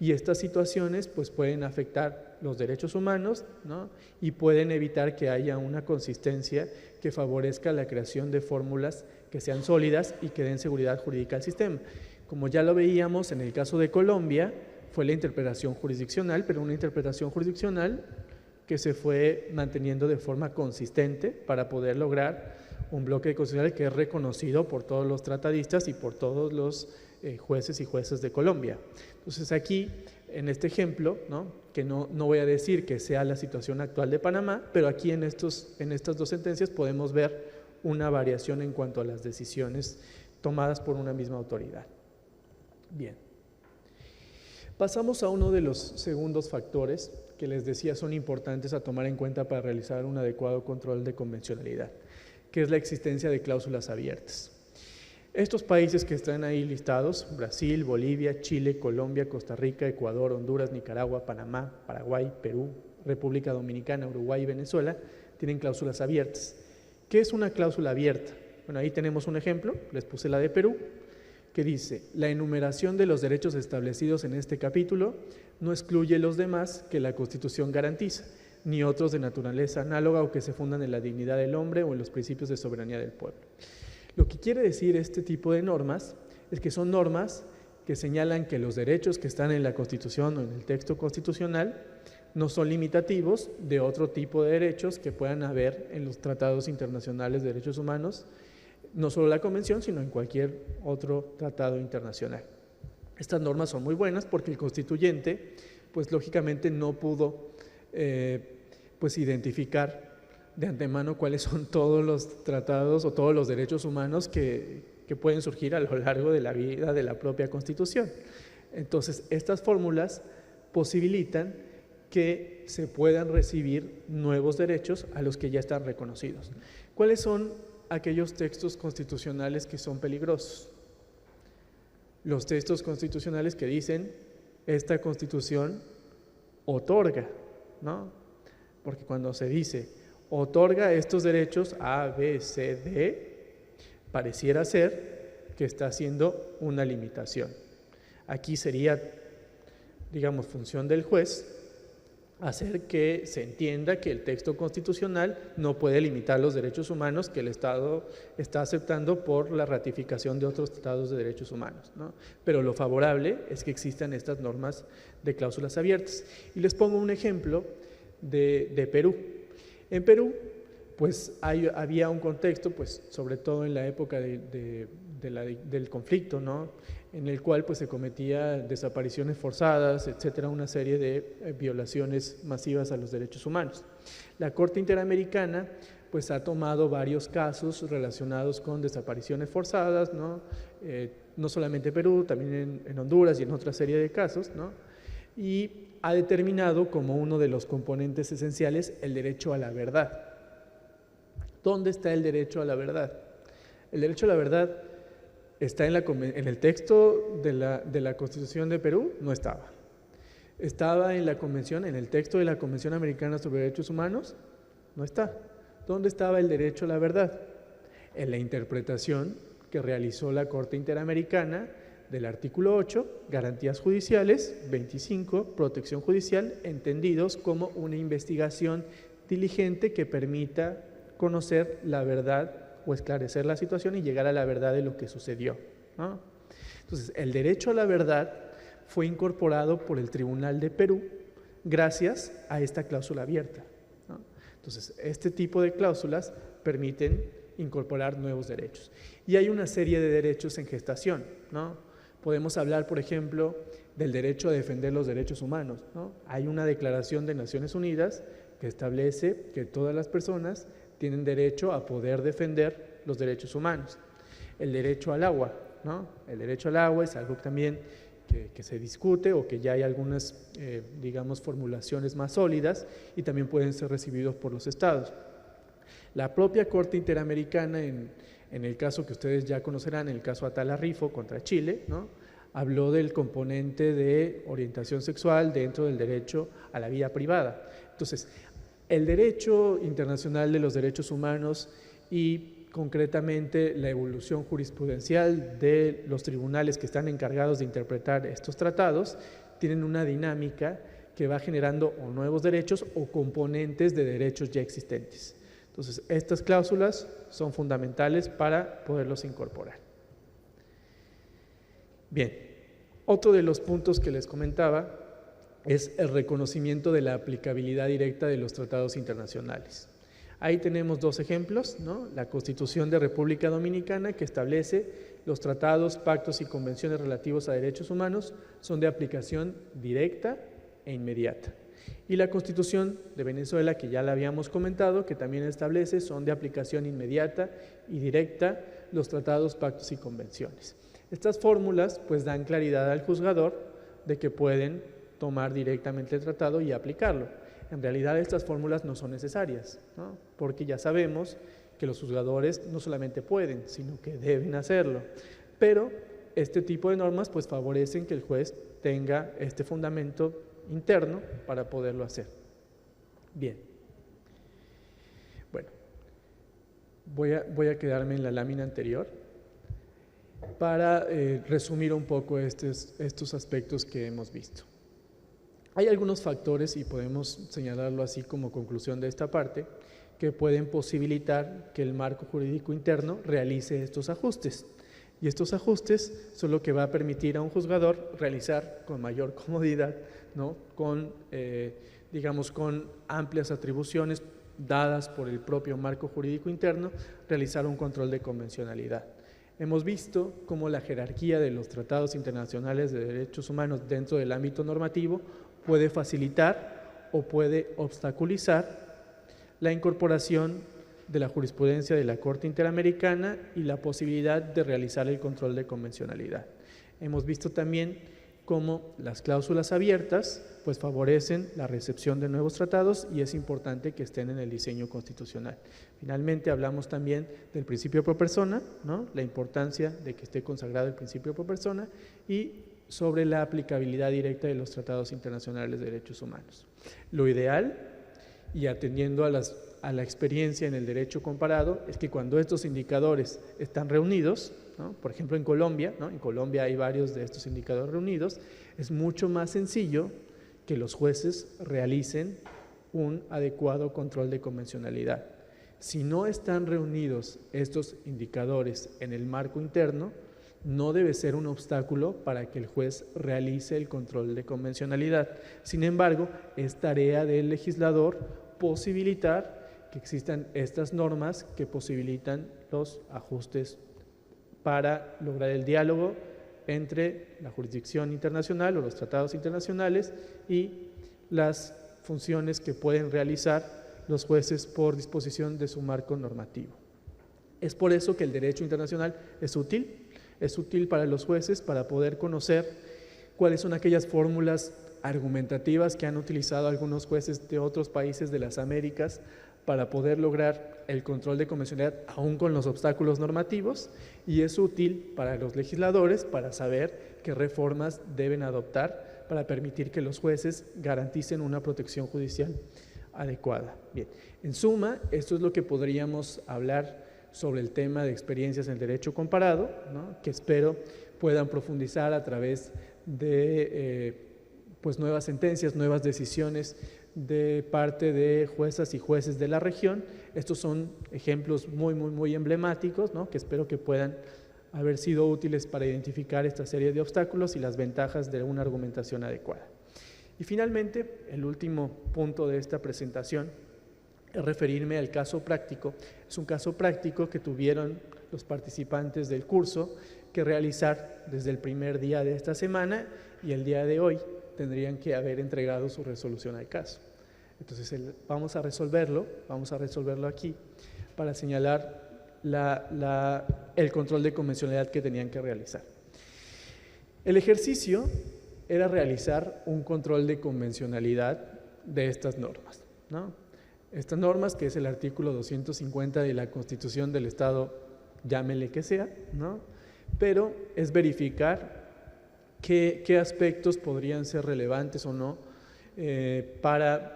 y estas situaciones pues pueden afectar los derechos humanos, ¿no?, y pueden evitar que haya una consistencia que favorezca la creación de fórmulas que sean sólidas y que den seguridad jurídica al sistema. Como ya lo veíamos en el caso de Colombia, fue la interpretación jurisdiccional, pero una interpretación jurisdiccional que se fue manteniendo de forma consistente para poder lograr un bloque constitucional que es reconocido por todos los tratadistas y por todos los jueces y jueces de Colombia. Entonces aquí, en este ejemplo, ¿no?, que no voy a decir que sea la situación actual de Panamá, pero aquí en estas dos sentencias podemos ver una variación en cuanto a las decisiones tomadas por una misma autoridad. Bien. Pasamos a uno de los segundos factores que les decía son importantes a tomar en cuenta para realizar un adecuado control de convencionalidad, que es la existencia de cláusulas abiertas. Estos países que están ahí listados, Brasil, Bolivia, Chile, Colombia, Costa Rica, Ecuador, Honduras, Nicaragua, Panamá, Paraguay, Perú, República Dominicana, Uruguay y Venezuela, tienen cláusulas abiertas. ¿Qué es una cláusula abierta? Bueno, ahí tenemos un ejemplo, les puse la de Perú, que dice: la enumeración de los derechos establecidos en este capítulo no excluye los demás que la Constitución garantiza, ni otros de naturaleza análoga o que se fundan en la dignidad del hombre o en los principios de soberanía del pueblo. Lo que quiere decir este tipo de normas es que son normas que señalan que los derechos que están en la Constitución o en el texto constitucional no son limitativos de otro tipo de derechos que puedan haber en los tratados internacionales de derechos humanos, no solo la Convención, sino en cualquier otro tratado internacional. Estas normas son muy buenas porque el constituyente, pues lógicamente no pudo pues identificar de antemano cuáles son todos los tratados o todos los derechos humanos que pueden surgir a lo largo de la vida de la propia Constitución. Entonces, estas fórmulas posibilitan que se puedan recibir nuevos derechos a los que ya están reconocidos. ¿Cuáles son aquellos textos constitucionales que son peligrosos? Los textos constitucionales que dicen, esta Constitución otorga, ¿no? Porque cuando se dice, otorga estos derechos A, B, C, D, pareciera ser que está haciendo una limitación. Aquí sería, digamos, función del juez hacer que se entienda que el texto constitucional no puede limitar los derechos humanos que el Estado está aceptando por la ratificación de otros tratados de derechos humanos, ¿no? Pero lo favorable es que existan estas normas de cláusulas abiertas. Y les pongo un ejemplo de Perú. En Perú, pues había un contexto, pues sobre todo en la época del conflicto, ¿no? En el cual pues se cometía desapariciones forzadas, etcétera, una serie de violaciones masivas a los derechos humanos. La Corte Interamericana pues ha tomado varios casos relacionados con desapariciones forzadas, ¿no? No solamente Perú, también en Honduras y en otra serie de casos, ¿no? Y ha determinado como uno de los componentes esenciales el derecho a la verdad. ¿Dónde está el derecho a la verdad? El derecho a la verdad está en el texto de la Constitución de Perú, no estaba. Estaba en el texto de la Convención Americana sobre Derechos Humanos, no está. ¿Dónde estaba el derecho a la verdad? En la interpretación que realizó la Corte Interamericana del artículo 8, garantías judiciales, 25, protección judicial, entendidos como una investigación diligente que permita conocer la verdad o esclarecer la situación y llegar a la verdad de lo que sucedió, ¿no? Entonces, el derecho a la verdad fue incorporado por el Tribunal de Perú gracias a esta cláusula abierta, ¿no? Entonces, este tipo de cláusulas permiten incorporar nuevos derechos. Y hay una serie de derechos en gestación, ¿no? Podemos hablar, por ejemplo, del derecho a defender los derechos humanos, ¿no? Hay una declaración de Naciones Unidas que establece que todas las personas tienen derecho a poder defender los derechos humanos. El derecho al agua, ¿no? El derecho al agua es algo también que se discute o que ya hay algunas, digamos, formulaciones más sólidas y también pueden ser recibidos por los estados. La propia Corte Interamericana, en el caso que ustedes ya conocerán, el caso Atala Rifo contra Chile, ¿no? Habló del componente de orientación sexual dentro del derecho a la vida privada. Entonces, el derecho internacional de los derechos humanos y concretamente la evolución jurisprudencial de los tribunales que están encargados de interpretar estos tratados tienen una dinámica que va generando o nuevos derechos o componentes de derechos ya existentes. Entonces, estas cláusulas son fundamentales para poderlos incorporar. Bien, otro de los puntos que les comentaba es el reconocimiento de la aplicabilidad directa de los tratados internacionales. Ahí tenemos dos ejemplos, ¿no? La Constitución de República Dominicana, que establece los tratados, pactos y convenciones relativos a derechos humanos son de aplicación directa e inmediata. Y la Constitución de Venezuela, que ya la habíamos comentado, que también establece son de aplicación inmediata y directa los tratados, pactos y convenciones. Estas fórmulas pues dan claridad al juzgador de que pueden tomar directamente el tratado y aplicarlo. En realidad estas fórmulas no son necesarias, ¿no? Porque ya sabemos que los juzgadores no solamente pueden, sino que deben hacerlo. Pero este tipo de normas pues favorecen que el juez tenga este fundamento interno para poderlo hacer. Bien. Bueno, voy a quedarme en la lámina anterior para resumir un poco estos aspectos que hemos visto. Hay algunos factores, y podemos señalarlo así como conclusión de esta parte, que pueden posibilitar que el marco jurídico interno realice estos ajustes. Y estos ajustes son lo que va a permitir a un juzgador realizar con mayor comodidad, ¿no? Digamos, con amplias atribuciones dadas por el propio marco jurídico interno, realizar un control de convencionalidad. Hemos visto cómo la jerarquía de los tratados internacionales de derechos humanos dentro del ámbito normativo puede facilitar o puede obstaculizar la incorporación de la jurisprudencia de la Corte Interamericana y la posibilidad de realizar el control de convencionalidad. Hemos visto también cómo las cláusulas abiertas pues favorecen la recepción de nuevos tratados y es importante que estén en el diseño constitucional. Finalmente hablamos también del principio pro persona, ¿no? La importancia de que esté consagrado el principio pro persona y sobre la aplicabilidad directa de los tratados internacionales de derechos humanos. Lo ideal, y atendiendo a la experiencia en el derecho comparado, es que cuando estos indicadores están reunidos, ¿no? Por ejemplo en Colombia, ¿no? En Colombia hay varios de estos indicadores reunidos, es mucho más sencillo que los jueces realicen un adecuado control de convencionalidad. Si no están reunidos estos indicadores en el marco interno, no debe ser un obstáculo para que el juez realice el control de convencionalidad. Sin embargo, es tarea del legislador posibilitar que existan estas normas que posibilitan los ajustes para lograr el diálogo entre la jurisdicción internacional o los tratados internacionales y las funciones que pueden realizar los jueces por disposición de su marco normativo. Es por eso que el derecho internacional es útil para los jueces para poder conocer cuáles son aquellas fórmulas argumentativas que han utilizado algunos jueces de otros países de las Américas para poder lograr el control de convencionalidad aún con los obstáculos normativos, y es útil para los legisladores para saber qué reformas deben adoptar para permitir que los jueces garanticen una protección judicial adecuada. Bien, en suma, esto es lo que podríamos hablar sobre el tema de experiencias en el derecho comparado, ¿no?, que espero puedan profundizar a través de pues nuevas sentencias, nuevas decisiones de parte de juezas y jueces de la región. Estos son ejemplos muy emblemáticos, ¿no?, que espero que puedan haber sido útiles para identificar esta serie de obstáculos y las ventajas de una argumentación adecuada. Y finalmente, el último punto de esta presentación es referirme al caso práctico. Es un caso práctico que tuvieron los participantes del curso que realizar desde el primer día de esta semana, y el día de hoy tendrían que haber entregado su resolución al caso. Entonces vamos a resolverlo aquí para señalar el control de convencionalidad que tenían que realizar. El ejercicio era realizar un control de convencionalidad de estas normas, ¿no? Estas normas, que es el artículo 250 de la Constitución del Estado, llámele que sea, ¿no?, pero es verificar qué aspectos podrían ser relevantes o no para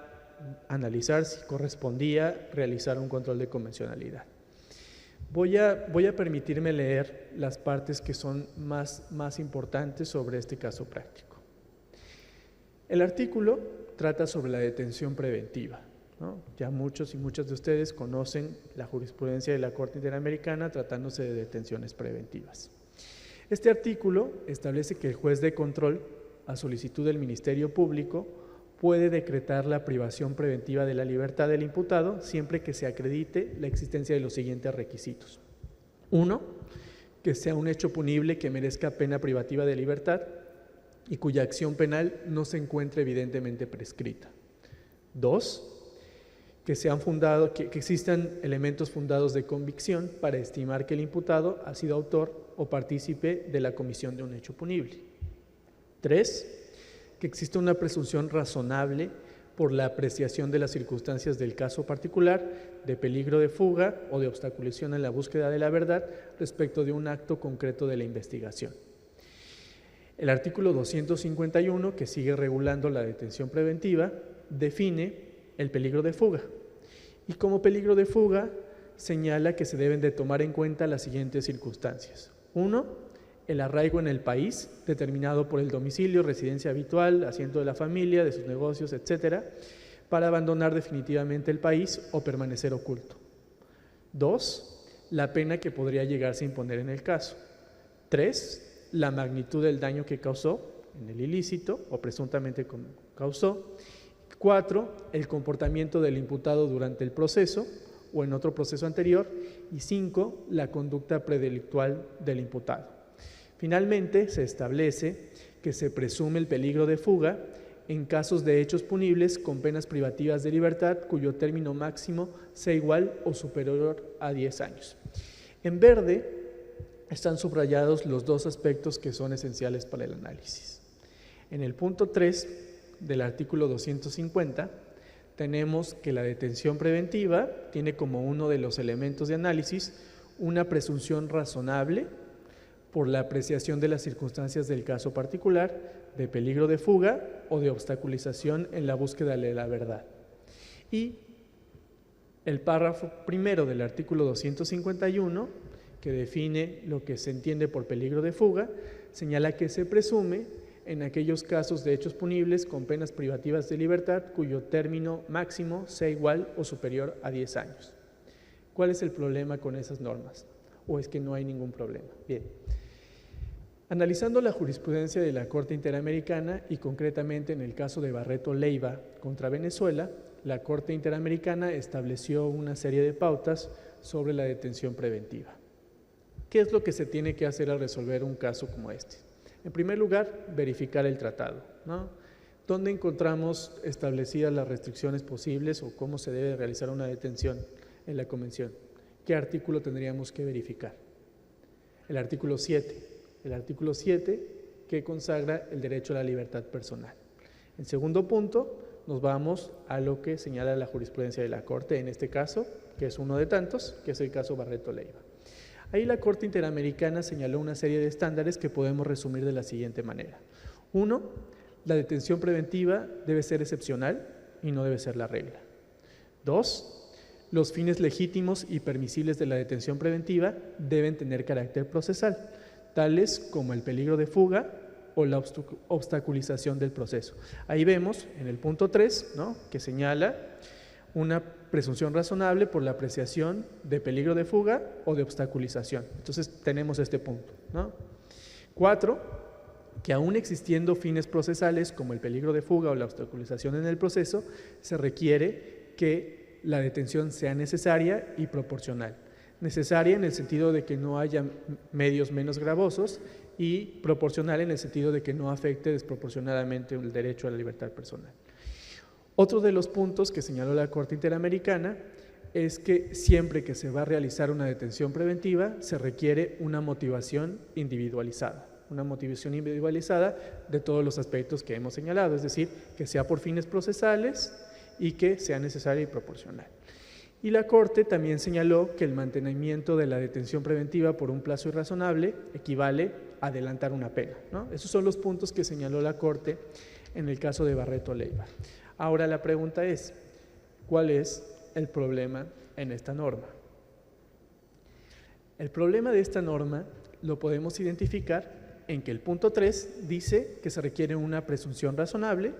analizar si correspondía realizar un control de convencionalidad. Voy a permitirme leer las partes que son más importantes sobre este caso práctico. El artículo trata sobre la detención preventiva, ¿no? Ya muchos y muchas de ustedes conocen la jurisprudencia de la Corte Interamericana tratándose de detenciones preventivas. Este artículo establece que el juez de control, a solicitud del Ministerio Público, puede decretar la privación preventiva de la libertad del imputado siempre que se acredite la existencia de los siguientes requisitos. 1, que sea un hecho punible que merezca pena privativa de libertad y cuya acción penal no se encuentre evidentemente prescrita. 2, que existan elementos fundados de convicción para estimar que el imputado ha sido autor o partícipe de la comisión de un hecho punible. 3, que exista una presunción razonable por la apreciación de las circunstancias del caso particular, de peligro de fuga o de obstaculización en la búsqueda de la verdad respecto de un acto concreto de la investigación. El artículo 251, que sigue regulando la detención preventiva, define el peligro de fuga, y como peligro de fuga señala que se deben de tomar en cuenta las siguientes circunstancias. 1, el arraigo en el país, determinado por el domicilio, residencia habitual, asiento de la familia, de sus negocios, etcétera, para abandonar definitivamente el país o permanecer oculto. 2, la pena que podría llegarse a imponer en el caso. 3, la magnitud del daño que causó en el ilícito o presuntamente causó. 4, el comportamiento del imputado durante el proceso o en otro proceso anterior. Y 5, la conducta predelictual del imputado. Finalmente, se establece que se presume el peligro de fuga en casos de hechos punibles con penas privativas de libertad cuyo término máximo sea igual o superior a 10 años. En verde están subrayados los dos aspectos que son esenciales para el análisis. En el punto 3 del artículo 250 tenemos que la detención preventiva tiene como uno de los elementos de análisis una presunción razonable por la apreciación de las circunstancias del caso particular, de peligro de fuga o de obstaculización en la búsqueda de la verdad. Y el párrafo primero del artículo 251, que define lo que se entiende por peligro de fuga, señala que se presume en aquellos casos de hechos punibles con penas privativas de libertad cuyo término máximo sea igual o superior a 10 años. ¿Cuál es el problema con esas normas? ¿O es que no hay ningún problema? Bien. Analizando la jurisprudencia de la Corte Interamericana y concretamente en el caso de Barreto Leiva contra Venezuela, la Corte Interamericana estableció una serie de pautas sobre la detención preventiva. ¿Qué es lo que se tiene que hacer al resolver un caso como este? En primer lugar, verificar el tratado, ¿no? ¿Dónde encontramos establecidas las restricciones posibles o cómo se debe realizar una detención en la Convención? ¿Qué artículo tendríamos que verificar? El artículo 7. El artículo 7 que consagra el derecho a la libertad personal. En segundo punto, nos vamos a lo que señala la jurisprudencia de la Corte, en este caso, que es uno de tantos, que es el caso Barreto Leiva. Ahí la Corte Interamericana señaló una serie de estándares que podemos resumir de la siguiente manera. 1. La detención preventiva debe ser excepcional y no debe ser la regla. 2. Los fines legítimos y permisibles de la detención preventiva deben tener carácter procesal, tales como el peligro de fuga o la obstaculización del proceso. Ahí vemos en el punto 3, ¿no?, que señala una presunción razonable por la apreciación de peligro de fuga o de obstaculización. Entonces tenemos este punto, ¿no? 4, que aún existiendo fines procesales como el peligro de fuga o la obstaculización en el proceso, se requiere que la detención sea necesaria y proporcional. Necesaria en el sentido de que no haya medios menos gravosos y proporcional en el sentido de que no afecte desproporcionadamente el derecho a la libertad personal. Otro de los puntos que señaló la Corte Interamericana es que siempre que se va a realizar una detención preventiva se requiere una motivación individualizada de todos los aspectos que hemos señalado, es decir, que sea por fines procesales y que sea necesaria y proporcional. Y la Corte también señaló que el mantenimiento de la detención preventiva por un plazo irrazonable equivale a adelantar una pena, ¿no? Esos son los puntos que señaló la Corte en el caso de Barreto Leiva. Ahora la pregunta es, ¿cuál es el problema en esta norma? El problema de esta norma lo podemos identificar en que el punto 3 dice que se requiere una presunción razonable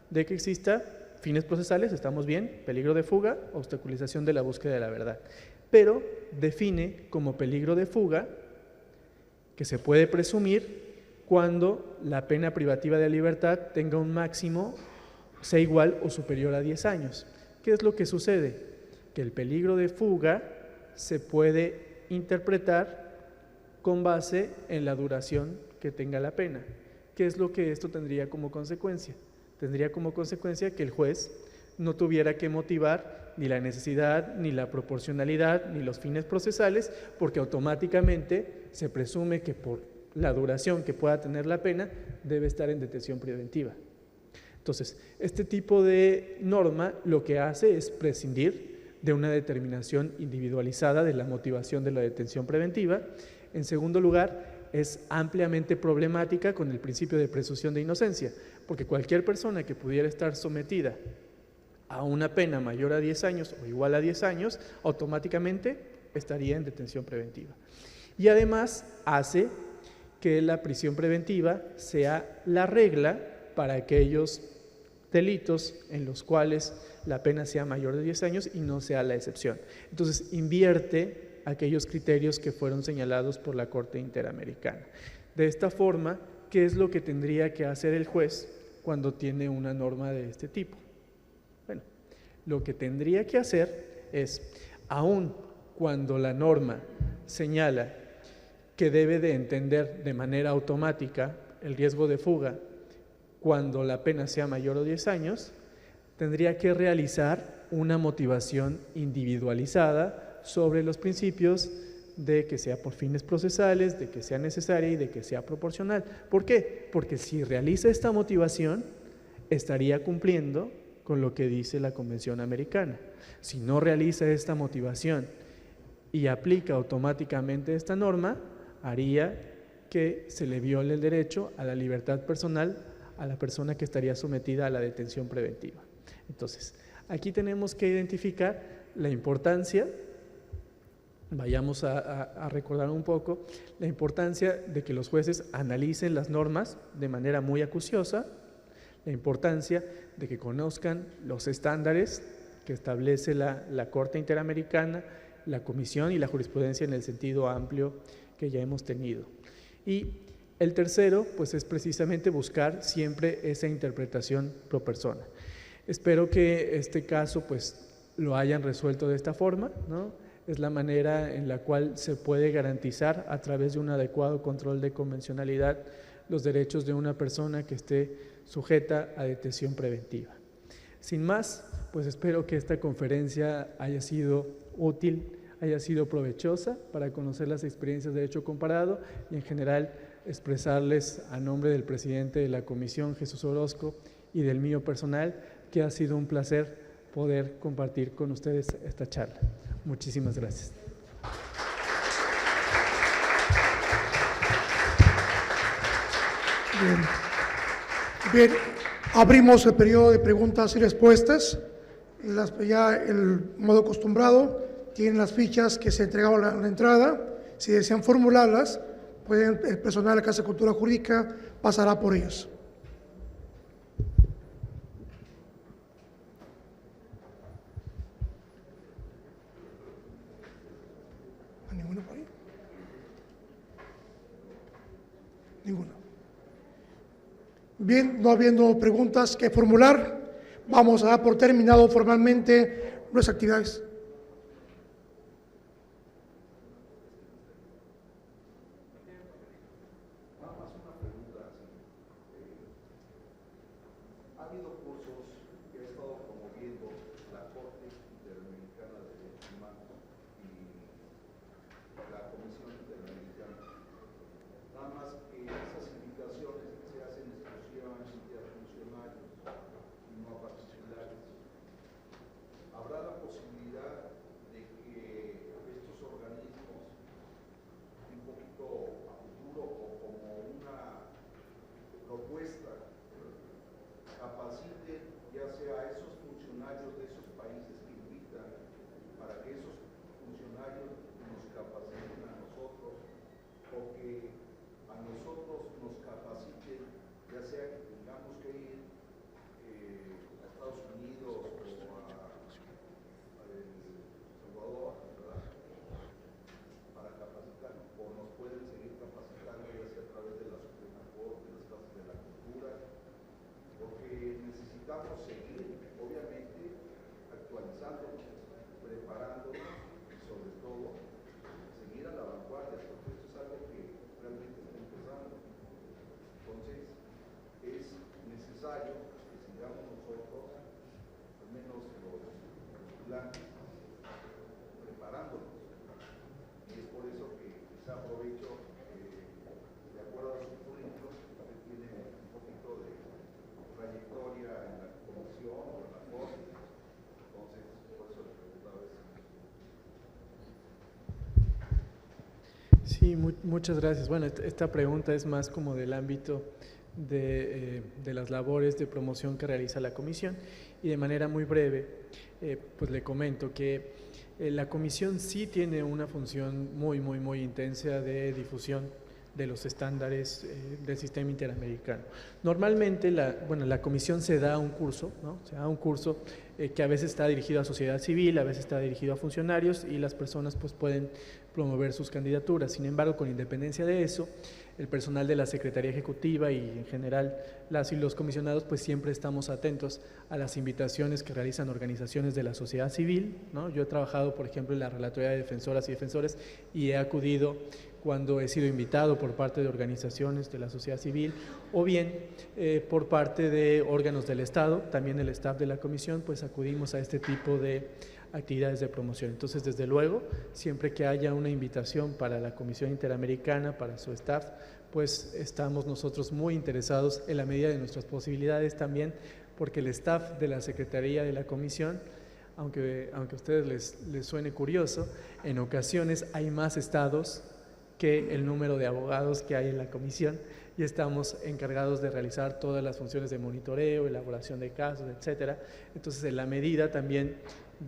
de que exista fines procesales, estamos bien, peligro de fuga, obstaculización de la búsqueda de la verdad, pero define como peligro de fuga que se puede presumir cuando la pena privativa de libertad tenga un máximo, sea igual o superior a 10 años. ¿Qué es lo que sucede? Que el peligro de fuga se puede interpretar con base en la duración que tenga la pena. ¿Qué es lo que esto tendría como consecuencia? Tendría como consecuencia que el juez no tuviera que motivar ni la necesidad, ni la proporcionalidad, ni los fines procesales, porque automáticamente se presume que por la duración que pueda tener la pena debe estar en detención preventiva. Entonces, este tipo de norma lo que hace es prescindir de una determinación individualizada de la motivación de la detención preventiva. En segundo lugar, es ampliamente problemática con el principio de presunción de inocencia, porque cualquier persona que pudiera estar sometida a una pena mayor a 10 años o igual a 10 años, automáticamente estaría en detención preventiva. Y además hace que la prisión preventiva sea la regla para aquellos delitos en los cuales la pena sea mayor de 10 años y no sea la excepción. Entonces invierte aquellos criterios que fueron señalados por la Corte Interamericana. De esta forma, ¿qué es lo que tendría que hacer el juez cuando tiene una norma de este tipo? Bueno, lo que tendría que hacer es, aun cuando la norma señala que debe de entender de manera automática el riesgo de fuga cuando la pena sea mayor de 10 años, tendría que realizar una motivación individualizada sobre los principios de que sea por fines procesales, de que sea necesaria y de que sea proporcional. ¿Por qué? Porque si realiza esta motivación, estaría cumpliendo con lo que dice la Convención Americana. Si no realiza esta motivación y aplica automáticamente esta norma, haría que se le viole el derecho a la libertad personal a la persona que estaría sometida a la detención preventiva. Entonces, aquí tenemos que identificar la importancia vayamos a recordar un poco la importancia de que los jueces analicen las normas de manera muy acuciosa, la importancia de que conozcan los estándares que establece la Corte Interamericana, la Comisión y la jurisprudencia en el sentido amplio que ya hemos tenido. Y el tercero, pues es precisamente buscar siempre esa interpretación pro persona. Espero que este caso pues lo hayan resuelto de esta forma, ¿no? Es la manera en la cual se puede garantizar a través de un adecuado control de convencionalidad los derechos de una persona que esté sujeta a detención preventiva. Sin más, pues espero que esta conferencia haya sido útil, haya sido provechosa para conocer las experiencias de derecho comparado y en general expresarles a nombre del presidente de la comisión, Jesús Orozco, y del mío personal, que ha sido un placer poder compartir con ustedes esta charla. Muchísimas gracias. Bien, abrimos el periodo de preguntas y respuestas. Ya el modo acostumbrado, tienen las fichas que se entregaron a la entrada. Si desean formularlas, el personal de la Casa de Cultura Jurídica pasará por ellas. ¿Ninguno por ahí? Ninguno. Bien, no habiendo preguntas que formular, vamos a dar por terminado formalmente nuestras actividades. Sí, muchas gracias. Bueno, esta pregunta es más como del ámbito de las labores de promoción que realiza la comisión y de manera muy breve, pues le comento que la comisión sí tiene una función muy intensa de difusión de los estándares del sistema interamericano. Normalmente la comisión se da un curso, ¿no? Se da un curso que a veces está dirigido a sociedad civil, a veces está dirigido a funcionarios y las personas pues pueden promover sus candidaturas. Sin embargo, con independencia de eso, el personal de la Secretaría Ejecutiva y en general las y los comisionados pues siempre estamos atentos a las invitaciones que realizan organizaciones de la sociedad civil, ¿no? Yo he trabajado, por ejemplo, en la Relatoría de Defensoras y Defensores y he acudido cuando he sido invitado por parte de organizaciones de la sociedad civil o bien por parte de órganos del Estado, también el staff de la comisión, pues acudimos a este tipo de actividades de promoción. Entonces, desde luego, siempre que haya una invitación para la Comisión Interamericana, para su staff, pues estamos nosotros muy interesados en la medida de nuestras posibilidades también, porque el staff de la Secretaría de la Comisión, aunque a ustedes les suene curioso, en ocasiones hay más estados que el número de abogados que hay en la comisión y estamos encargados de realizar todas las funciones de monitoreo, elaboración de casos, etcétera. Entonces, en la medida también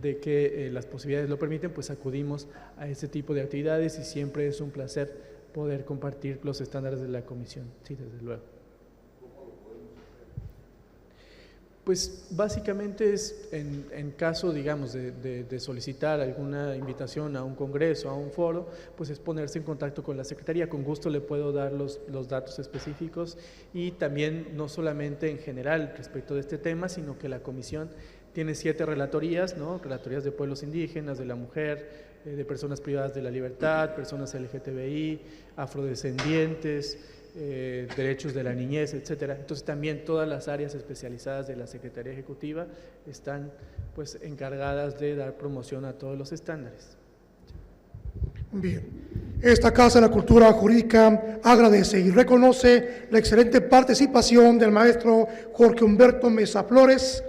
de que las posibilidades lo permiten, pues acudimos a este tipo de actividades y siempre es un placer poder compartir los estándares de la comisión. Sí, desde luego. Pues básicamente es en caso, digamos, de solicitar alguna invitación a un congreso, a un foro, pues es ponerse en contacto con la Secretaría. Con gusto le puedo dar los datos específicos y también no solamente en general respecto de este tema, sino que la comisión tiene 7 relatorías, ¿no? Relatorías de pueblos indígenas, de la mujer, de personas privadas de la libertad, personas LGTBI, afrodescendientes, derechos de la niñez, etcétera. Entonces también todas las áreas especializadas de la Secretaría Ejecutiva están pues encargadas de dar promoción a todos los estándares. Bien, esta Casa de la Cultura Jurídica agradece y reconoce la excelente participación del maestro Jorge Humberto Mesa Flores,